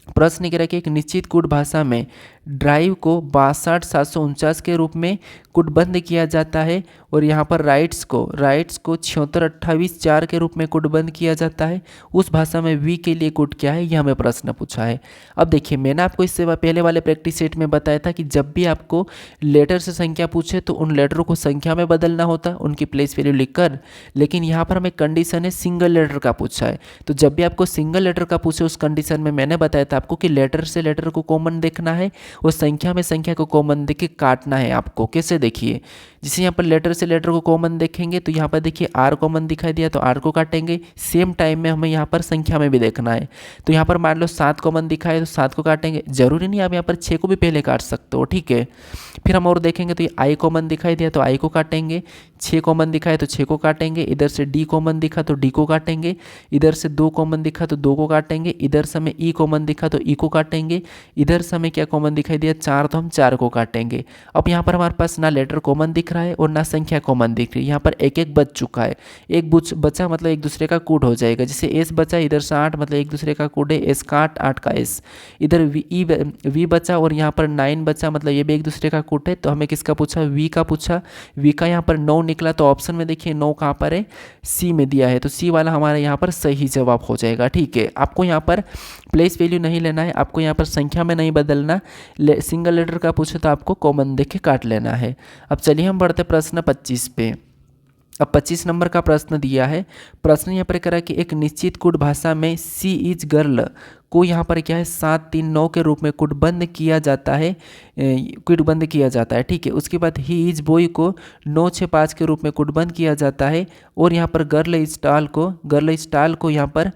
प्रश्न कह रहा है कि एक निश्चित कूट भाषा में ड्राइव को 62 749 के रूप में कूटबद्ध किया जाता है और यहाँ पर राइट्स को 76 28 4 के रूप में कूटबद्ध किया जाता है। उस भाषा में वी के लिए कूट क्या है, यह हमें प्रश्न पूछा है। अब देखिए, मैंने आपको इससे पहले वाले प्रैक्टिस सेट में बताया था कि जब भी आपको लेटर से संख्या पूछे तो उन लेटरों को संख्या में बदलना होता है, उनकी प्लेस वैल्यू लिखकर। लेकिन यहाँ पर हमें कंडीशन है सिंगल लेटर का पूछा है, तो जब भी आपको सिंगल लेटर का पूछे उस कंडीशन में मैंने बताया था आपको कि लेटर से लेटर को कॉमन देखना है और संख्या में संख्या को कॉमन देख के काटना है आपको। कैसे, देखिए, जैसे यहाँ पर लेटर से लेटर को कॉमन देखेंगे तो यहाँ पर देखिए आर कॉमन दिखाई दिया तो आर को काटेंगे। सेम टाइम में हमें यहाँ पर संख्या में भी देखना है, तो यहाँ पर मान लो 7 कॉमन दिखाए तो 7 को काटेंगे। जरूरी नहीं आप यहाँ पर 6 को भी पहले काट सकते हो। ठीक है, फिर हम और देखेंगे तो ये आई कॉमन दिखाई दिया तो आई को काटेंगे, 6 कॉमन दिखाए तो 6 को काटेंगे, इधर से डी कॉमन दिखा तो डी को काटेंगे, इधर से 2 कॉमन दिखा तो 2 को काटेंगे, इधर से हमें ई कॉमन दिखा तो ई को काटेंगे, इधर से हमें क्या कॉमन दिखाई दिया 4 तो हम 4 को काटेंगे। अब यहाँ पर हमारे पास ना लेटर कॉमन दिख रहा है और ना संख्या कॉमन दिख रही है, यहाँ पर एक एक बच चुका है। एक बचा मतलब एक दूसरे का कूट हो जाएगा, जैसे एस बचा इधर से 8 मतलब एक दूसरे का कूट है, एस का 8 8 का एस, इधर वी बचा और यहाँ पर 9 बचा मतलब ये भी एक दूसरे का कूट है। तो हमें किसका पूछा, वी का पूछा, वी का यहाँ पर 9 निकला, तो ऑप्शन में देखिए 9 कहाँ पर है, सी में दिया है, तो सी वाला हमारा यहाँ पर सही जवाब हो जाएगा। ठीक है, आपको यहाँ पर प्लेस वैल्यू नहीं लेना है, आपको यहाँ पर संख्या में नहीं बदलना, सिंगल लेटर का पूछे तो आपको कॉमन देख के काट लेना है। अब चलिए हम बढ़ते प्रश्न 25 पे। अब 25 नंबर का प्रश्न दिया है, प्रश्न यहाँ पर करा कि एक निश्चित कूट भाषा में सी इज गर्ल को यहाँ पर क्या है 7 3 9 के रूप में कूटबद्ध किया जाता है, कूटबद्ध किया जाता है। ठीक है, उसके बाद ही इज बॉय को 9 6 5 के रूप में कूटबद्ध किया जाता है और यहाँ पर गर्ल इज टाल को यहाँ पर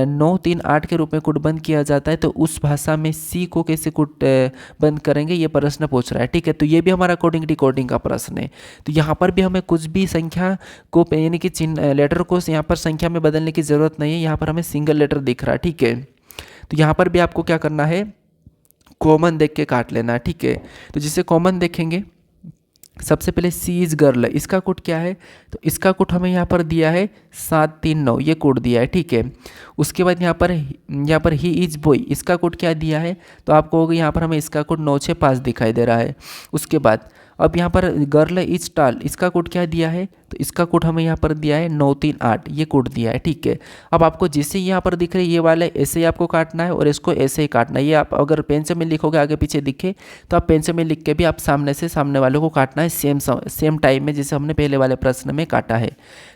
9 3 8 के रूप में कूटबद्ध किया जाता है। तो उस भाषा में सी को कैसे कूटबद्ध करेंगे, ये प्रश्न पूछ रहा है। ठीक है, तो ये भी हमारा कोडिंग डिकोडिंग का प्रश्न है। तो यहाँ पर भी हमें कुछ भी संख्या को यानी कि चिन्ह लेटर को यहाँ पर संख्या में बदलने की जरूरत नहीं है, यहाँ पर हमें सिंगल लेटर दिख रहा है। ठीक है, तो यहाँ पर भी आपको क्या करना है, कॉमन देख के काट लेना है। ठीक है, तो जिसे कॉमन देखेंगे सबसे पहले सी इज गर्ल, इसका कोड क्या है, तो इसका कोड हमें यहाँ पर दिया है 7 3 9, ये कोड दिया है। ठीक है, उसके बाद यहाँ पर ही इज बॉय, इसका कोड क्या दिया है, तो आपको होगा यहाँ पर हमें इसका कोड 9 6 5 दिखाई दे रहा है। उसके बाद अब यहाँ पर गर्ल इज टाल, इसका कोड क्या दिया है, तो इसका कोड हमें यहाँ पर दिया है 9 3 8, ये कोड दिया है। ठीक है, अब आपको जैसे यहाँ पर दिख रहे ये वाले ऐसे ही आपको काटना है और इसको ऐसे ही काटना है। ये आप अगर पेंसिल में लिखोगे आगे पीछे दिखे तो आप पेंसिल में लिख के भी आप सामने से सामने वाले को काटना है सेम टाइम में, जैसे हमने पहले वाले प्रश्न में काटा है।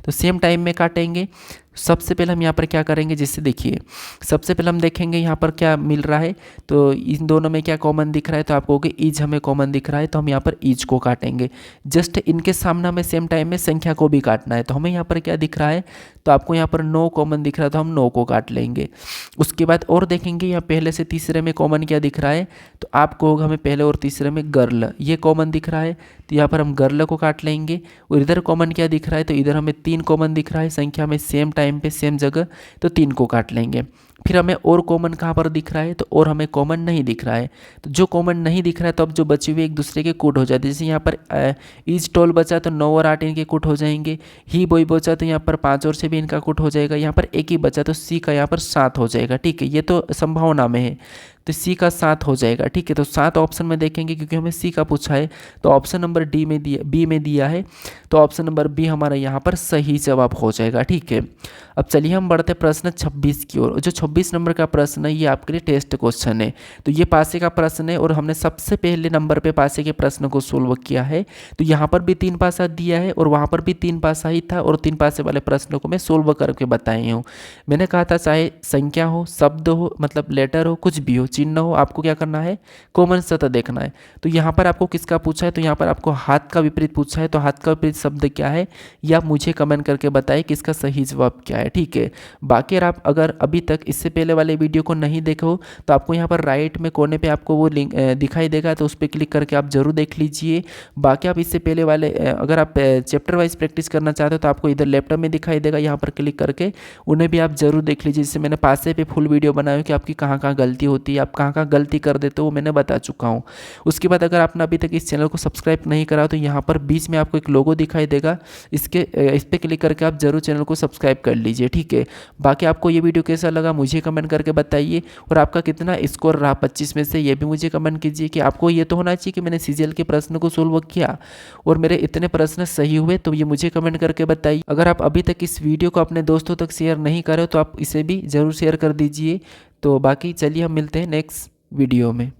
तो सेम टाइम में काटेंगे, सबसे पहले हम यहाँ पर क्या करेंगे, जिससे देखिए सबसे पहले हम देखेंगे यहाँ पर क्या मिल रहा है। तो इन दोनों में क्या कॉमन दिख रहा है, तो आप कहोगे ईज हमें कॉमन दिख रहा है, तो हम यहाँ पर ईज को काटेंगे। जस्ट इनके सामने हमें सेम टाइम में संख्या को भी काटना है। तो हमें यहाँ पर क्या दिख रहा है, तो आपको यहाँ पर 9 कॉमन दिख रहा है, तो हम 9 को काट लेंगे। उसके बाद और देखेंगे यहाँ पहले से तीसरे में कॉमन क्या दिख रहा है, तो आप कहोगे हमें पहले और तीसरे में गर्ल ये कॉमन दिख रहा है, तो यहाँ पर हम गर्ल को काट लेंगे। और इधर कॉमन क्या दिख रहा है, तो इधर हमें 3 कॉमन दिख रहा है संख्या में, सेम टाइम पे सेम जगह, तो 3 को काट लेंगे। फिर हमें और कॉमन कहाँ पर दिख रहा है, तो और हमें कॉमन नहीं दिख रहा है। तो जो कॉमन नहीं दिख रहा है, तो अब जो बचे हुए एक दूसरे के कूट हो जाते हैं। जैसे यहाँ पर ईज टॉल बचा तो 9 और 8 इनके कूट हो जाएंगे। ही बॉय बचा तो यहाँ पर 5 और 6 भी इनका कूट हो जाएगा। यहाँ पर एक ही बचा तो सी का यहाँ पर 7 हो जाएगा। ठीक है, ये तो संभावना में है, तो सी का 7 हो जाएगा। ठीक है, तो 7 ऑप्शन में देखेंगे क्योंकि हमें सी का पूछा है, तो ऑप्शन नंबर डी में दिया, बी में दिया है, तो ऑप्शन नंबर बी हमारा यहाँ पर सही जवाब हो जाएगा। ठीक है, अब चलिए हम बढ़ते प्रश्न 26 की ओर। जो 26 नंबर का प्रश्न है ये आपके लिए टेस्ट क्वेश्चन है। तो ये पासे का प्रश्न है और हमने सबसे पहले नंबर पे पासे के प्रश्न को सोल्व किया है। तो यहाँ पर भी 3 पासा दिया है और वहाँ पर भी 3 पासा ही था, और 3 पासे वाले प्रश्नों को मैं सोल्व करके बताई हूँ। मैंने कहा था चाहे संख्या हो, शब्द हो, मतलब लेटर हो, कुछ भी हो, चिन्ह हो, आपको क्या करना है, कॉमन सतह देखना है। तो यहाँ पर आपको किसका पूछा है, तो यहाँ पर आपको हाथ का विपरीत पूछा है। तो हाथ का विपरीत शब्द क्या है, या आप मुझे कमेंट करके बताइए कि इसका सही जवाब क्या है। ठीक है, बाकी अगर अभी तक इससे पहले वाले वीडियो को नहीं देखो हो, तो आपको यहाँ पर राइट में कोने पे आपको वो लिंक दिखाई देगा, तो उस पर क्लिक करके आप जरूर देख लीजिए। बाकी आप इससे पहले वाले अगर आप चैप्टर वाइज प्रैक्टिस करना चाहते हो, तो आपको इधर लैपटॉप में दिखाई देगा, यहाँ पर क्लिक करके उन्हें भी आप जरूर देख लीजिए। जिससे मैंने पासे पे फुल वीडियो बनाया कि आपकी कहाँ कहाँ गलती होती है, आप कहाँ कहाँ गलती कर देते हो, वो मैंने बता चुका हूँ। उसके बाद अगर आपने अभी तक इस चैनल को सब्सक्राइब नहीं करा, तो यहाँ पर बीच में आपको एक लोगो दिखाई देगा, इस पर क्लिक करके आप जरूर चैनल को सब्सक्राइब कर लीजिए। ठीक है, बाकी आपको ये वीडियो कैसा लगा मुझे कमेंट करके बताइए, और आपका कितना स्कोर रहा 25 में से ये भी मुझे कमेंट कीजिए। कि आपको ये तो होना चाहिए कि मैंने सीजीएल के प्रश्न को सोल्व किया और मेरे इतने प्रश्न सही हुए, तो ये मुझे कमेंट करके बताइए। अगर आप अभी तक इस वीडियो को अपने दोस्तों तक शेयर नहीं करें, तो आप इसे भी ज़रूर शेयर कर दीजिए। तो बाकी चलिए हम मिलते हैं नेक्स्ट वीडियो में।